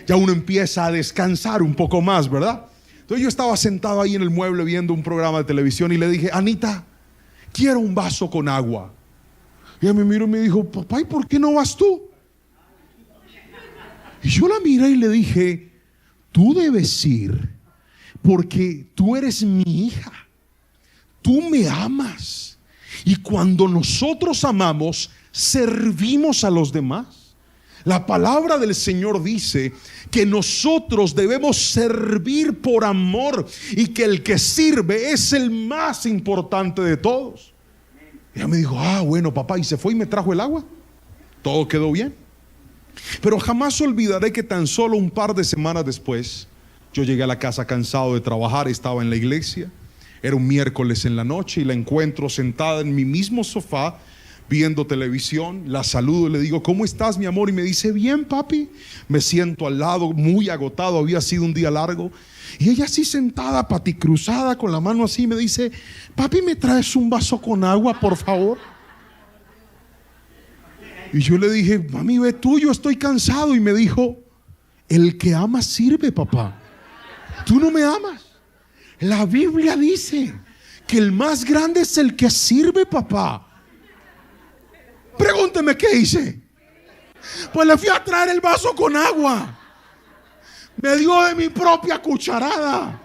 Ya uno empieza a descansar un poco más, ¿verdad? Entonces yo estaba sentado ahí en el mueble viendo un programa de televisión y le dije: Anita, quiero un vaso con agua. Y ella me miró y me dijo: papá, ¿y por qué no vas tú? Y yo la miré y le dije: tú debes ir porque tú eres mi hija, tú me amas, y cuando nosotros amamos, servimos a los demás. La palabra del Señor dice que nosotros debemos servir por amor y que el que sirve es el más importante de todos. Ella me dijo: ah, bueno, papá, y se fue y me trajo el agua. Todo quedó bien. Pero jamás olvidaré que tan solo un par de semanas después, yo llegué a la casa cansado de trabajar, estaba en la iglesia, era un miércoles en la noche y la encuentro sentada en mi mismo sofá viendo televisión. La saludo y le digo: ¿cómo estás, mi amor? Y me dice: bien, papi. Me siento al lado, muy agotado, había sido un día largo. Y ella así sentada, paticruzada, con la mano así, me dice: papi, ¿me traes un vaso con agua, por favor? Y yo le dije: mami, ve tú, yo estoy cansado. Y me dijo: el que ama sirve, papá. Tú no me amas. La Biblia dice que el más grande es el que sirve, papá. Pregúnteme qué hice. Pues le fui a traer el vaso con agua. Me dio de mi propia cucharada.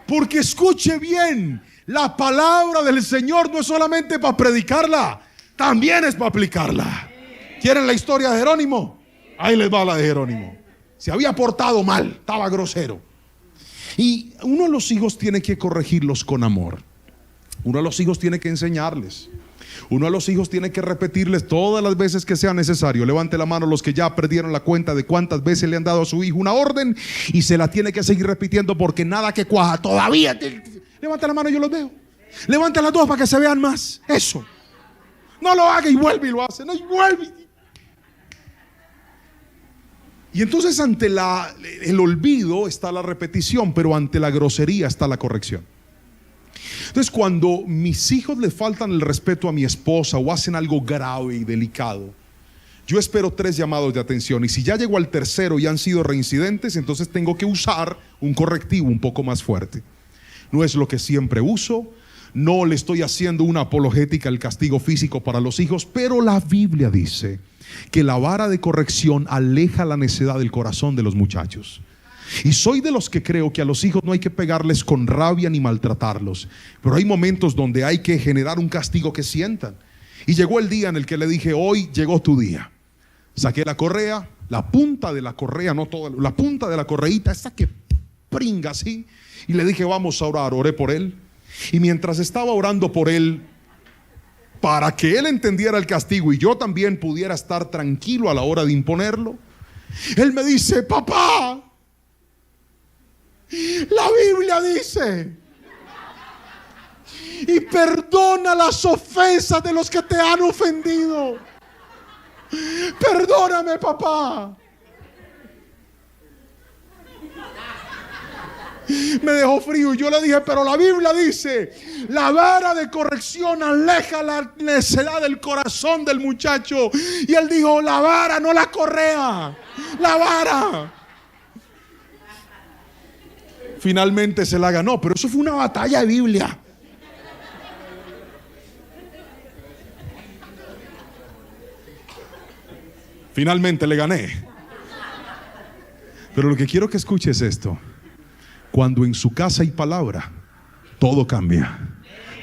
Porque escuche bien, la palabra del Señor no es solamente para predicarla, también es para aplicarla. ¿Quieren la historia de Jerónimo? Ahí les va la de Jerónimo. Se había portado mal, estaba grosero. Y uno de los hijos tiene que corregirlos con amor. Uno de los hijos tiene que enseñarles. Uno de los hijos tiene que repetirles todas las veces que sea necesario. Levante la mano los que ya perdieron la cuenta de cuántas veces le han dado a su hijo una orden y se la tiene que seguir repitiendo porque nada que cuaja todavía. Levante la mano, yo los veo. Levante las dos para que se vean más. Eso. No lo haga y vuelve y lo hace. No, y vuelve. Y entonces ante el olvido está la repetición, pero ante la grosería está la corrección. Entonces cuando mis hijos le faltan el respeto a mi esposa o hacen algo grave y delicado, yo espero 3 llamados de atención. Y si ya llego al tercero y han sido reincidentes, entonces tengo que usar un correctivo un poco más fuerte. No es lo que siempre uso. No le estoy haciendo una apologética al castigo físico para los hijos, pero la Biblia dice que la vara de corrección aleja la necedad del corazón de los muchachos. Y soy de los que creo que a los hijos no hay que pegarles con rabia ni maltratarlos, pero hay momentos donde hay que generar un castigo que sientan. Y llegó el día en el que le dije: hoy llegó tu día. Saqué la correa, la punta de la correa, no toda, la punta de la correíta, esa que pringa así, y le dije: vamos a orar. Oré por él. Y mientras estaba orando por él, para que él entendiera el castigo y yo también pudiera estar tranquilo a la hora de imponerlo, él me dice: papá, la Biblia dice: y perdona las ofensas de los que te han ofendido. Perdóname, papá. Me dejó frío y yo le dije: pero la Biblia dice: la vara de corrección aleja la necedad del corazón del muchacho. Y él dijo: la vara, no la correa, la vara. Finalmente se la ganó, pero eso fue una batalla de Biblia. Finalmente le gané. Pero lo que quiero que escuche es esto: cuando en su casa hay palabra, todo cambia.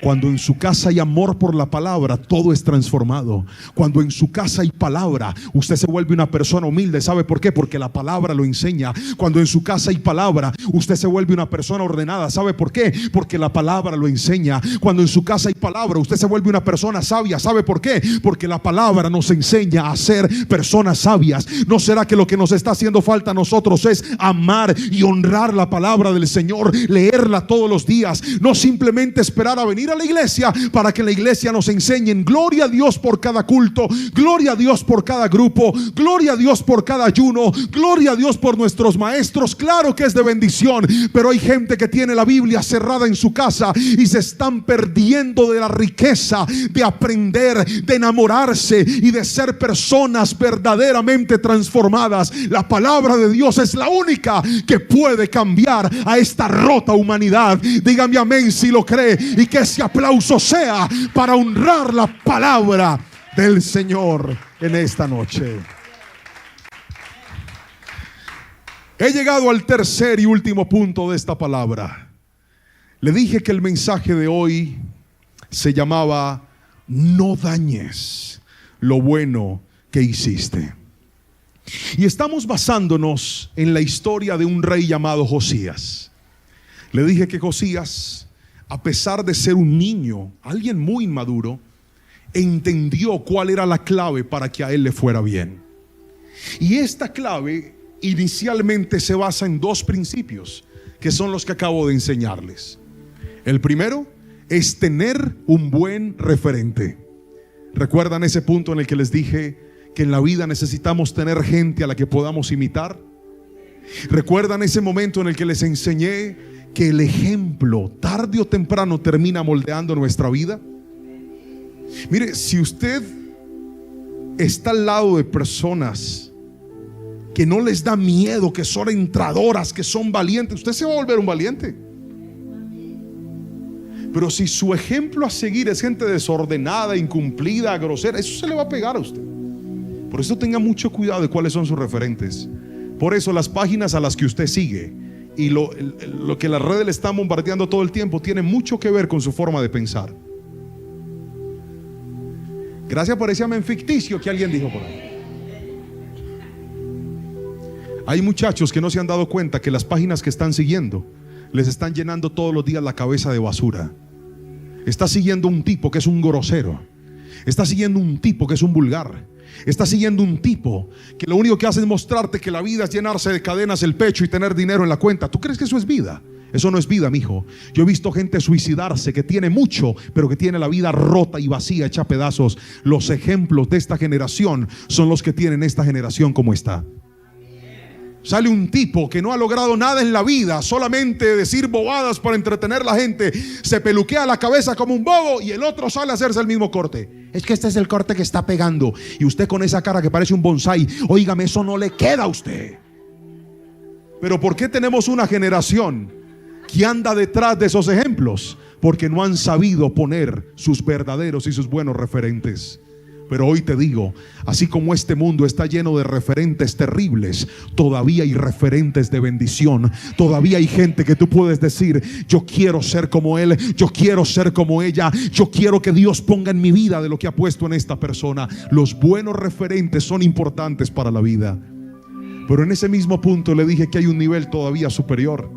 Cuando en su casa hay amor por la palabra, todo es transformado. Cuando en su casa hay palabra, usted se vuelve una persona humilde. ¿Sabe por qué? Porque la palabra lo enseña. Cuando en su casa hay palabra, usted se vuelve una persona ordenada. ¿Sabe por qué? Porque la palabra lo enseña. Cuando en su casa hay palabra, usted se vuelve una persona sabia. ¿Sabe por qué? Porque la palabra nos enseña a ser personas sabias. ¿No será que lo que nos está haciendo falta a nosotros es amar y honrar la palabra del Señor? Leerla todos los días, no simplemente esperar a venir a a la iglesia para que la iglesia nos enseñen. Gloria a Dios por cada culto, gloria a Dios por cada grupo, gloria a Dios por cada ayuno, gloria a Dios por nuestros maestros. Claro que es de bendición, pero hay gente que tiene la Biblia cerrada en su casa y se están perdiendo de la riqueza de aprender, de enamorarse y de ser personas verdaderamente transformadas. La palabra de Dios es la única que puede cambiar a esta rota humanidad. Dígame amén si lo cree, y que ese aplauso sea para honrar la palabra del Señor en esta noche. He llegado al tercer y último punto de esta palabra. Le dije que el mensaje de hoy se llamaba: no dañes lo bueno que hiciste. Y estamos basándonos en la historia de un rey llamado Josías. Le dije que Josías, a pesar de ser un niño, alguien muy maduro, entendió cuál era la clave para que a él le fuera bien. Y esta clave inicialmente se basa en dos principios, que son los que acabo de enseñarles. El primero es tener un buen referente. ¿Recuerdan ese punto en el que les dije que en la vida necesitamos tener gente a la que podamos imitar? ¿Recuerdan ese momento en el que les enseñé que el ejemplo tarde o temprano termina moldeando nuestra vida? Mire, si usted está al lado de personas que no les da miedo, que son entradoras, que son valientes, usted se va a volver un valiente. Pero si su ejemplo a seguir es gente desordenada, incumplida, grosera, eso se le va a pegar a usted. Por eso tenga mucho cuidado de cuáles son sus referentes. Por eso las páginas a las que usted sigue y lo que las redes le están bombardeando todo el tiempo tiene mucho que ver con su forma de pensar. Gracias por ese amén ficticio que alguien dijo por ahí. Hay muchachos que no se han dado cuenta que las páginas que están siguiendo les están llenando todos los días la cabeza de basura. Está siguiendo un tipo que es un grosero. Está siguiendo un tipo que es un vulgar. Está siguiendo un tipo que lo único que hace es mostrarte que la vida es llenarse de cadenas el pecho y tener dinero en la cuenta. ¿Tú crees que eso es vida? Eso no es vida, mijo. Yo he visto gente suicidarse que tiene mucho, pero que tiene la vida rota y vacía, hecha a pedazos. Los ejemplos de esta generación son los que tienen esta generación como está. Sale un tipo que no ha logrado nada en la vida, solamente decir bobadas para entretener a la gente, se peluquea la cabeza como un bobo, y el otro sale a hacerse el mismo corte. Es que este es el corte que está pegando, y usted con esa cara que parece un bonsai, óigame, eso no le queda a usted. Pero ¿por qué tenemos una generación que anda detrás de esos ejemplos? Porque no han sabido poner sus verdaderos y sus buenos referentes. Pero hoy te digo, así como este mundo está lleno de referentes terribles, todavía hay referentes de bendición. Todavía hay gente que tú puedes decir: yo quiero ser como él, yo quiero ser como ella, yo quiero que Dios ponga en mi vida de lo que ha puesto en esta persona. Los buenos referentes son importantes para la vida. Pero en ese mismo punto le dije que hay un nivel todavía superior.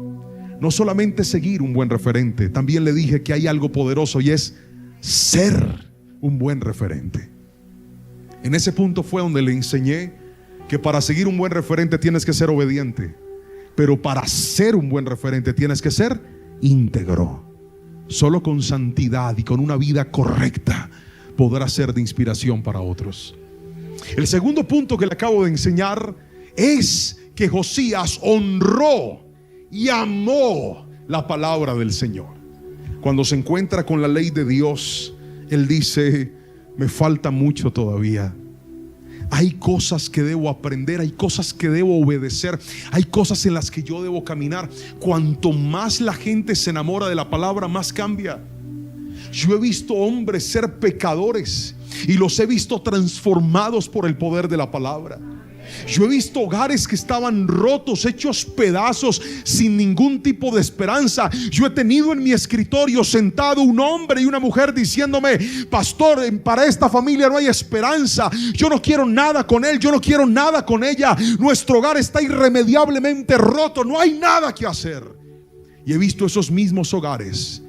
No solamente seguir un buen referente, también le dije que hay algo poderoso, y es ser un buen referente. En ese punto fue donde le enseñé que para seguir un buen referente tienes que ser obediente, pero para ser un buen referente tienes que ser íntegro. Solo con santidad y con una vida correcta podrás ser de inspiración para otros. El segundo punto que le acabo de enseñar es que Josías honró y amó la palabra del Señor. Cuando se encuentra con la ley de Dios, él dice: me falta mucho todavía. Hay cosas que debo aprender, hay cosas que debo obedecer, hay cosas en las que yo debo caminar. Cuanto más la gente se enamora de la palabra, más cambia. Yo he visto hombres ser pecadores y los he visto transformados por el poder de la palabra. Yo he visto hogares que estaban rotos, hechos pedazos, sin ningún tipo de esperanza. Yo he tenido en mi escritorio sentado un hombre y una mujer diciéndome: pastor, para esta familia no hay esperanza. Yo no quiero nada con él, yo no quiero nada con ella. Nuestro hogar está irremediablemente roto, no hay nada que hacer. Y he visto esos mismos hogares,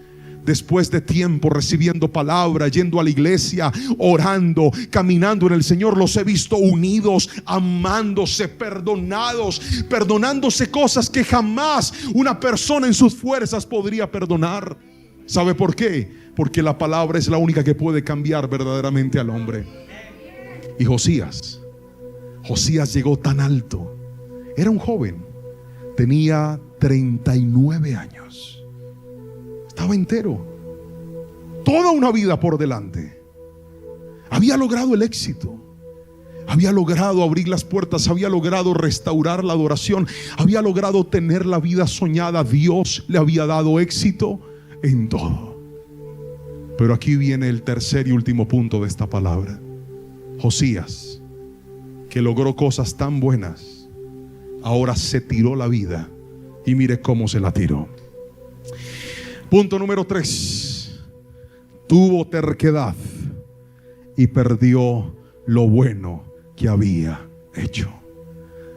después de tiempo, recibiendo palabra, yendo a la iglesia, orando, caminando en el Señor. Los he visto unidos, amándose, perdonándose cosas que jamás una persona en sus fuerzas podría perdonar. ¿Sabe por qué? Porque la palabra es la única que puede cambiar verdaderamente al hombre. Y Josías llegó tan alto. Era un joven, tenía 39 años. Estaba entero, toda una vida por delante. Había logrado el éxito, había logrado abrir las puertas, había logrado restaurar la adoración, había logrado tener la vida soñada. Dios le había dado éxito en todo. Pero aquí viene el tercer y último punto de esta palabra. Josías, que logró cosas tan buenas, ahora se tiró la vida. Y mire cómo se la tiró. Punto número 3. Tuvo terquedad y perdió lo bueno que había hecho.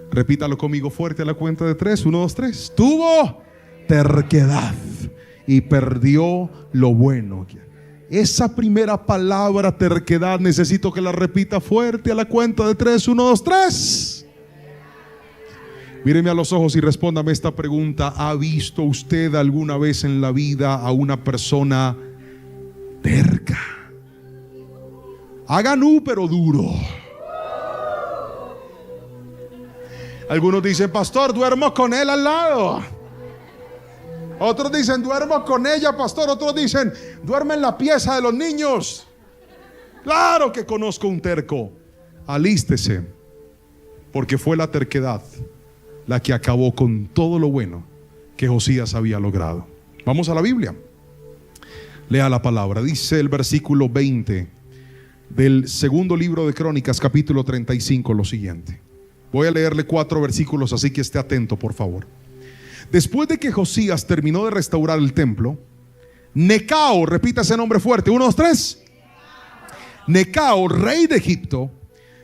Repítalo conmigo fuerte a la cuenta de 3. 1, 2, 3. Tuvo terquedad y perdió lo bueno. Esa primera palabra, terquedad, necesito que la repita fuerte a la cuenta de 3. 1, 2, 3. Míreme a los ojos y respóndame esta pregunta. ¿Ha visto usted alguna vez en la vida a una persona terca? Haganú pero duro. Algunos dicen, pastor, duermo con él al lado. Otros dicen, duermo con ella, pastor. Otros dicen, duerme en la pieza de los niños. Claro que conozco un terco. Alístese, porque fue la terquedad la que acabó con todo lo bueno que Josías había logrado. Vamos a la Biblia. Lea la palabra. Dice el versículo 20 del segundo libro de Crónicas, capítulo 35, lo siguiente. Voy a leerle 4 versículos, así que esté atento, por favor. Después de que Josías terminó de restaurar el templo, Necao, repita ese nombre fuerte, 1, 2, 3. Necao, rey de Egipto,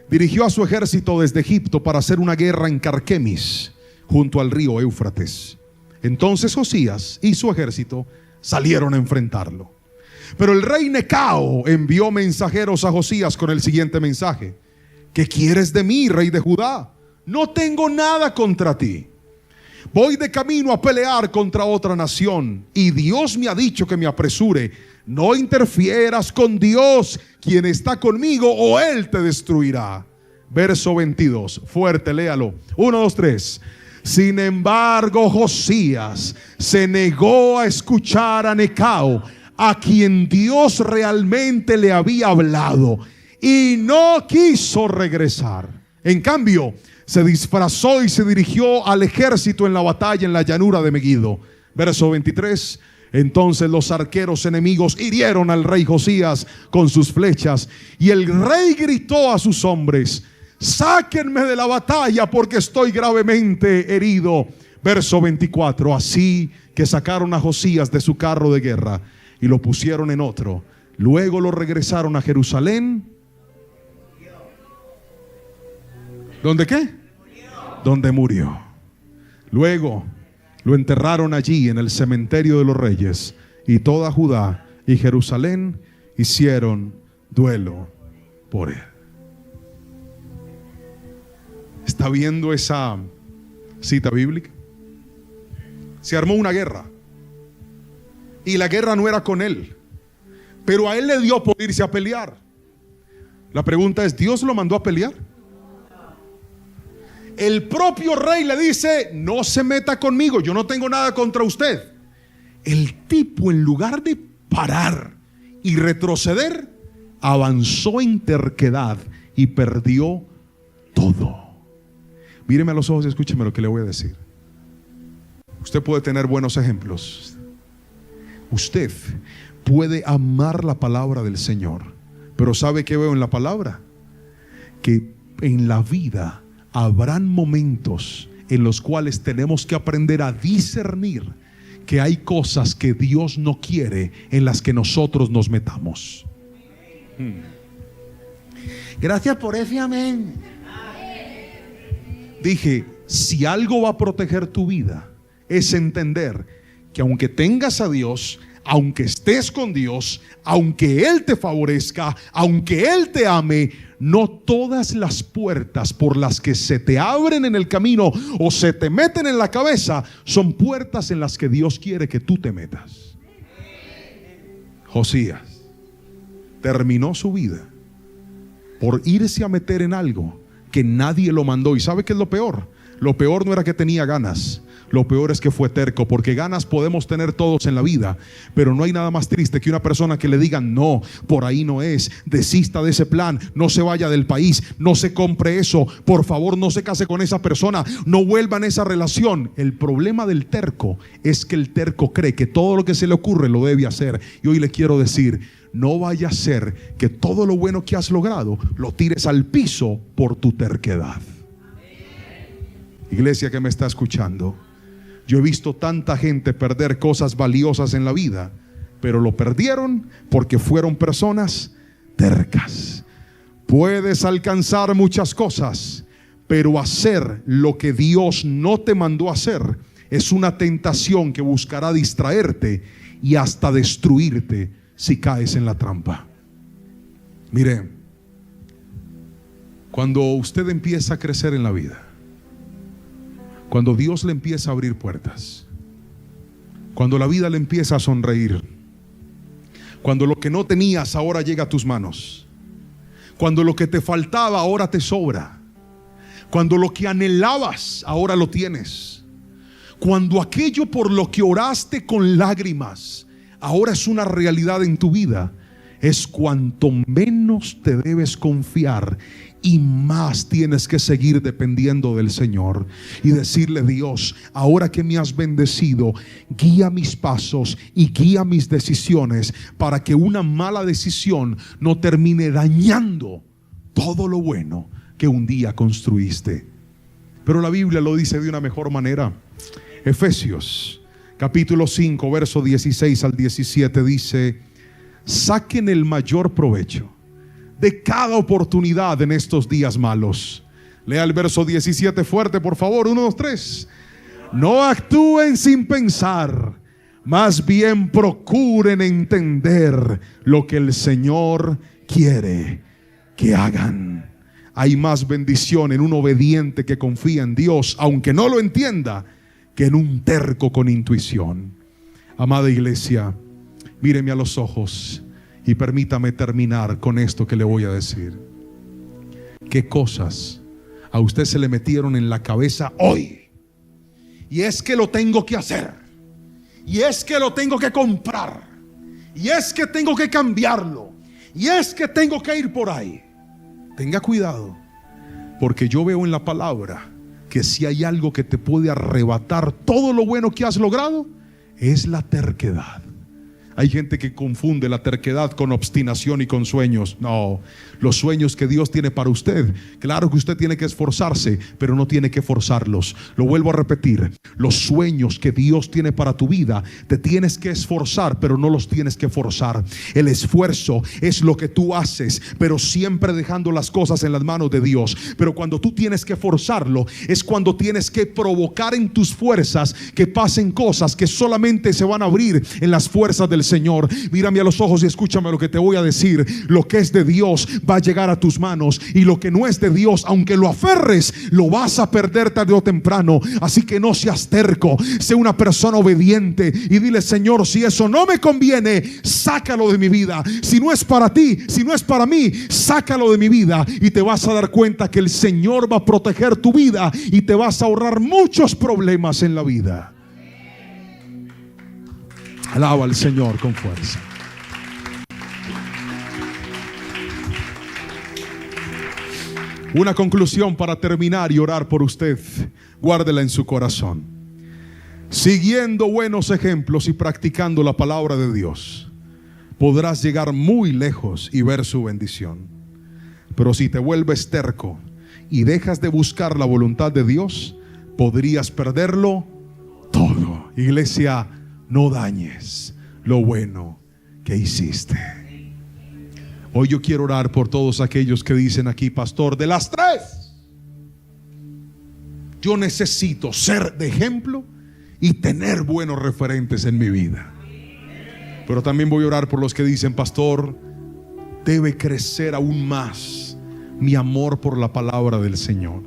dirigió a su ejército desde Egipto para hacer una guerra en Carquemis, junto al río Éufrates. Entonces Josías y su ejército salieron a enfrentarlo. Pero el rey Necao envió mensajeros a Josías con el siguiente mensaje: ¿qué quieres de mí, rey de Judá? No tengo nada contra ti. Voy de camino a pelear contra otra nación, y Dios me ha dicho que me apresure. No interfieras con Dios, quien está conmigo, o Él te destruirá. Verso 22, fuerte, léalo. 1, 2, 3. Sin embargo, Josías se negó a escuchar a Necao, a quien Dios realmente le había hablado, y no quiso regresar. En cambio, se disfrazó y se dirigió al ejército en la batalla en la llanura de Megido. Verso 23. Entonces los arqueros enemigos hirieron al rey Josías con sus flechas, y el rey gritó a sus hombres: sáquenme de la batalla, porque estoy gravemente herido. Verso 24. Así que sacaron a Josías de su carro de guerra y lo pusieron en otro. Luego lo regresaron a Jerusalén. ¿Dónde qué? Donde murió. Luego lo enterraron allí en el cementerio de los reyes, y toda Judá y Jerusalén hicieron duelo por él. ¿Está viendo esa cita bíblica? Se armó una guerra, y la guerra no era con él, pero a él le dio por irse a pelear. La pregunta es, ¿Dios lo mandó a pelear? El propio rey le dice: no se meta conmigo, yo no tengo nada contra usted. El tipo, en lugar de parar y retroceder, avanzó en terquedad y perdió todo. Míreme a los ojos y escúcheme lo que le voy a decir. Usted puede tener buenos ejemplos, usted puede amar la palabra del Señor, pero ¿sabe qué veo en la palabra? Que en la vida habrán momentos en los cuales tenemos que aprender a discernir que hay cosas que Dios no quiere en las que nosotros nos metamos. Gracias por ese amén. Dije, si algo va a proteger tu vida, es entender que aunque tengas a Dios, aunque estés con Dios, aunque Él te favorezca, aunque Él te ame, no todas las puertas por las que se te abren en el camino o se te meten en la cabeza son puertas en las que Dios quiere que tú te metas. Josías terminó su vida por irse a meter en algo que nadie lo mandó. ¿Y sabe qué es lo peor? Lo peor no era que tenía ganas. Lo peor es que fue terco, porque ganas podemos tener todos en la vida, pero no hay nada más triste que una persona que le digan: no, por ahí no es, desista de ese plan, no se vaya del país, no se compre eso, por favor no se case con esa persona, no vuelva en esa relación. El problema del terco es que el terco cree que todo lo que se le ocurre lo debe hacer. Y hoy le quiero decir: no vaya a ser que todo lo bueno que has logrado lo tires al piso por tu terquedad. Iglesia que me está escuchando, yo he visto tanta gente perder cosas valiosas en la vida, pero lo perdieron porque fueron personas tercas. Puedes alcanzar muchas cosas, pero hacer lo que Dios no te mandó a hacer es una tentación que buscará distraerte y hasta destruirte si caes en la trampa. Mire, cuando usted empieza a crecer en la vida, cuando Dios le empieza a abrir puertas, cuando la vida le empieza a sonreír, cuando lo que no tenías ahora llega a tus manos, cuando lo que te faltaba ahora te sobra, cuando lo que anhelabas ahora lo tienes, cuando aquello por lo que oraste con lágrimas ahora es una realidad en tu vida, es cuanto menos te debes confiar y más tienes que seguir dependiendo del Señor y decirle: Dios, ahora que me has bendecido, guía mis pasos y guía mis decisiones, para que una mala decisión no termine dañando todo lo bueno que un día construiste. Pero la Biblia lo dice de una mejor manera. Efesios capítulo 5 verso 16 al 17 dice: saquen el mayor provecho de cada oportunidad en estos días malos. Lea el verso 17 fuerte, por favor. 1, 2, 3. No actúen sin pensar, más bien procuren entender lo que el Señor quiere que hagan. Hay más bendición en un obediente que confía en Dios, aunque no lo entienda, que en un terco con intuición. Amada iglesia, míreme a los ojos y permítame terminar con esto que le voy a decir. ¿Qué cosas a usted se le metieron en la cabeza hoy? Y es que lo tengo que hacer, y es que lo tengo que comprar, y es que tengo que cambiarlo, y es que tengo que ir por ahí. Tenga cuidado, porque yo veo en la palabra que si hay algo que te puede arrebatar todo lo bueno que has logrado, es la terquedad. Hay gente que confunde la terquedad con obstinación y con sueños. No, los sueños que Dios tiene para usted, claro que usted tiene que esforzarse, pero no tiene que forzarlos. Lo vuelvo a repetir: los sueños que Dios tiene para tu vida, te tienes que esforzar, pero no los tienes que forzar. El esfuerzo es lo que tú haces, pero siempre dejando las cosas en las manos de Dios. Pero cuando tú tienes que forzarlo, es cuando tienes que provocar en tus fuerzas que pasen cosas que solamente se van a abrir en las fuerzas del Señor. Mírame a los ojos y escúchame lo que te voy a decir. Lo que es de Dios va a llegar a tus manos, y lo que no es de Dios, aunque lo aferres, lo vas a perder tarde o temprano. Así que no seas terco, sé una persona obediente y dile: Señor, si eso no me conviene, sácalo de mi vida. Si no es para ti, si no es para mí, sácalo de mi vida. Y te vas a dar cuenta que el Señor va a proteger tu vida y te vas a ahorrar muchos problemas en la vida. Alaba al Señor con fuerza. Una conclusión para terminar y orar por usted. Guárdela en su corazón. Siguiendo buenos ejemplos y practicando la palabra de Dios, podrás llegar muy lejos y ver su bendición. Pero si te vuelves terco y dejas de buscar la voluntad de Dios, podrías perderlo todo. Iglesia, no dañes lo bueno que hiciste. Hoy yo quiero orar por todos aquellos que dicen aquí: pastor, de las tres, yo necesito ser de ejemplo y tener buenos referentes en mi vida. Pero también voy a orar por los que dicen: pastor, debe crecer aún más mi amor por la palabra del Señor,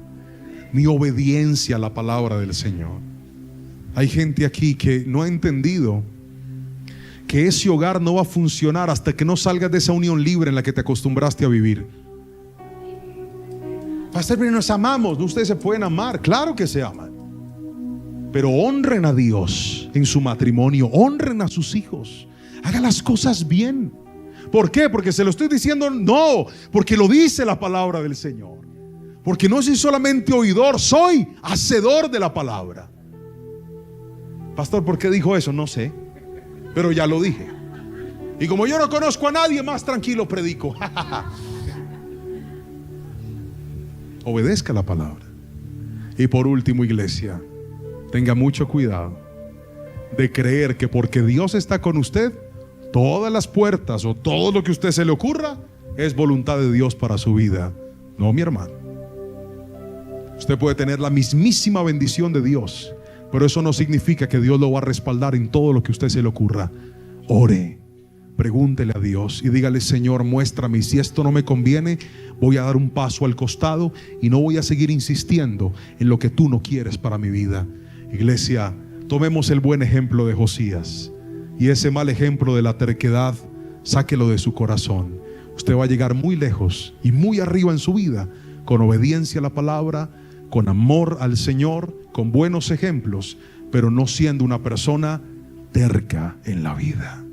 mi obediencia a la palabra del Señor. Hay gente aquí que no ha entendido que ese hogar no va a funcionar hasta que no salgas de esa unión libre en la que te acostumbraste a vivir. Pastor, pero nos amamos. ¿No? Ustedes se pueden amar, claro que se aman, pero honren a Dios en su matrimonio, honren a sus hijos, hagan las cosas bien. ¿Por qué? Porque se lo estoy diciendo, no, porque lo dice la palabra del Señor. Porque no soy solamente oidor, soy hacedor de la palabra. Pastor, ¿por qué dijo eso? No sé, pero ya lo dije. Y como yo no conozco a nadie, más tranquilo predico. Obedezca la palabra. Y por último, iglesia, tenga mucho cuidado de creer que porque Dios está con usted, todas las puertas o todo lo que a usted se le ocurra es voluntad de Dios para su vida. No, mi hermano. Usted puede tener la mismísima bendición de Dios, pero eso no significa que Dios lo va a respaldar en todo lo que a usted se le ocurra. Ore, pregúntele a Dios y dígale: Señor, muéstrame, y si esto no me conviene, voy a dar un paso al costado y no voy a seguir insistiendo en lo que tú no quieres para mi vida. Iglesia, tomemos el buen ejemplo de Josías, y ese mal ejemplo de la terquedad, sáquelo de su corazón. Usted va a llegar muy lejos y muy arriba en su vida, con obediencia a la palabra, con amor al Señor, con buenos ejemplos, pero no siendo una persona terca en la vida.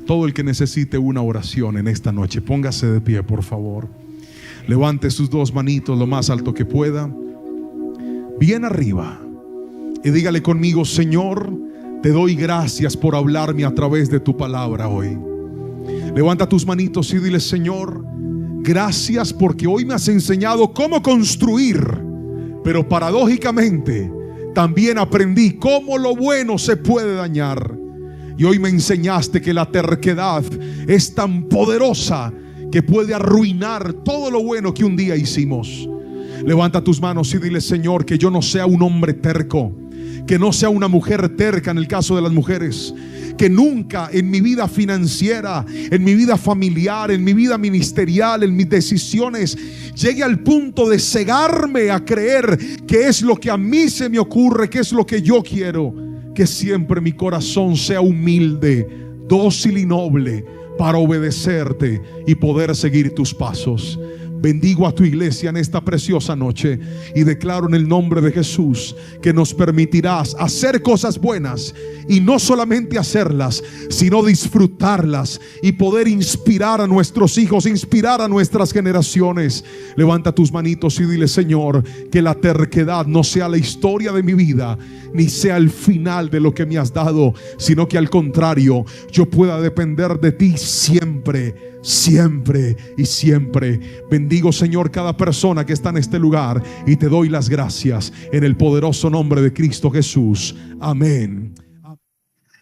Todo el que necesite una oración en esta noche, póngase de pie, por favor. Levante sus dos manitos lo más alto que pueda, bien arriba, y dígale conmigo: Señor, te doy gracias por hablarme a través de tu palabra hoy. Levanta tus manitos y dile: Señor, gracias porque hoy me has enseñado cómo construir, pero paradójicamente también aprendí cómo lo bueno se puede dañar. Y hoy me enseñaste que la terquedad es tan poderosa que puede arruinar todo lo bueno que un día hicimos. Levanta tus manos y dile: Señor, que yo no sea un hombre terco, que no sea una mujer terca en el caso de las mujeres, que nunca en mi vida financiera, en mi vida familiar, en mi vida ministerial, en mis decisiones, llegue al punto de cegarme a creer que es lo que a mí se me ocurre, que es lo que yo quiero. Que siempre mi corazón sea humilde, dócil y noble para obedecerte y poder seguir tus pasos. Bendigo a tu iglesia en esta preciosa noche y declaro en el nombre de Jesús que nos permitirás hacer cosas buenas, y no solamente hacerlas, sino disfrutarlas y poder inspirar a nuestros hijos, inspirar a nuestras generaciones. Levanta tus manitos y dile: Señor, que la terquedad no sea la historia de mi vida, ni sea el final de lo que me has dado, sino que al contrario, yo pueda depender de ti siempre, siempre y siempre. Bendigo, Señor, cada persona que está en este lugar y te doy las gracias en el poderoso nombre de Cristo Jesús. Amén.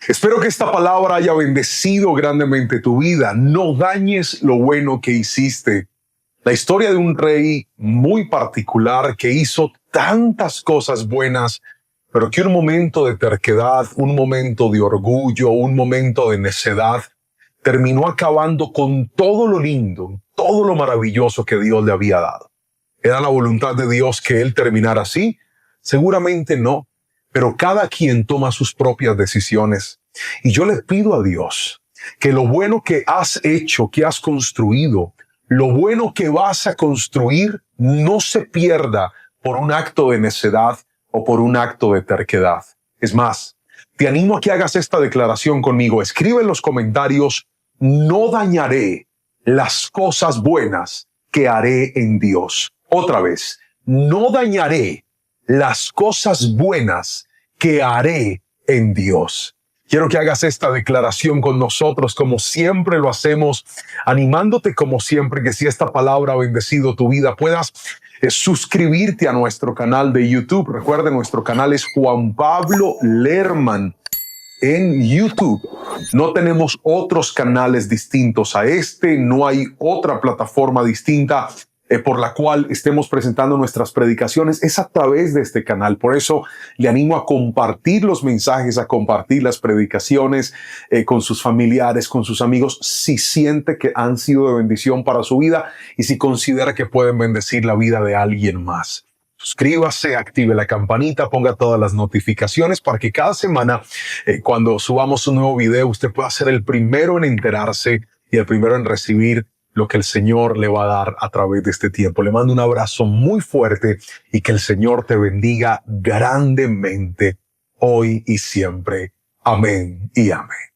Espero que esta palabra haya bendecido grandemente tu vida. No dañes lo bueno que hiciste. La historia de un rey muy particular que hizo tantas cosas buenas, pero que un momento de terquedad, un momento de orgullo, un momento de necedad, terminó acabando con todo lo lindo, todo lo maravilloso que Dios le había dado. ¿Era la voluntad de Dios que él terminara así? Seguramente no, pero cada quien toma sus propias decisiones. Y yo le pido a Dios que lo bueno que has hecho, que has construido, lo bueno que vas a construir, no se pierda por un acto de necedad o por un acto de terquedad. Es más, te animo a que hagas esta declaración conmigo. Escribe en los comentarios: no dañaré las cosas buenas que haré en Dios. Otra vez, no dañaré las cosas buenas que haré en Dios. Quiero que hagas esta declaración con nosotros, como siempre lo hacemos, animándote como siempre que si esta palabra ha bendecido tu vida, puedas suscribirte a nuestro canal de YouTube. Recuerden, nuestro canal es Juan Pablo Lerman en YouTube. No tenemos otros canales distintos a este, no hay otra plataforma distinta por la cual estemos presentando nuestras predicaciones. Es a través de este canal. Por eso le animo a compartir los mensajes, a compartir las predicaciones con sus familiares, con sus amigos, si siente que han sido de bendición para su vida y si considera que pueden bendecir la vida de alguien más. suscríbase, active la campanita, ponga todas las notificaciones para que cada semana, cuando subamos un nuevo video, usted pueda ser el primero en enterarse y el primero en recibir lo que el Señor le va a dar a través de este tiempo. Le mando un abrazo muy fuerte y que el Señor te bendiga grandemente hoy y siempre. Amén y amén.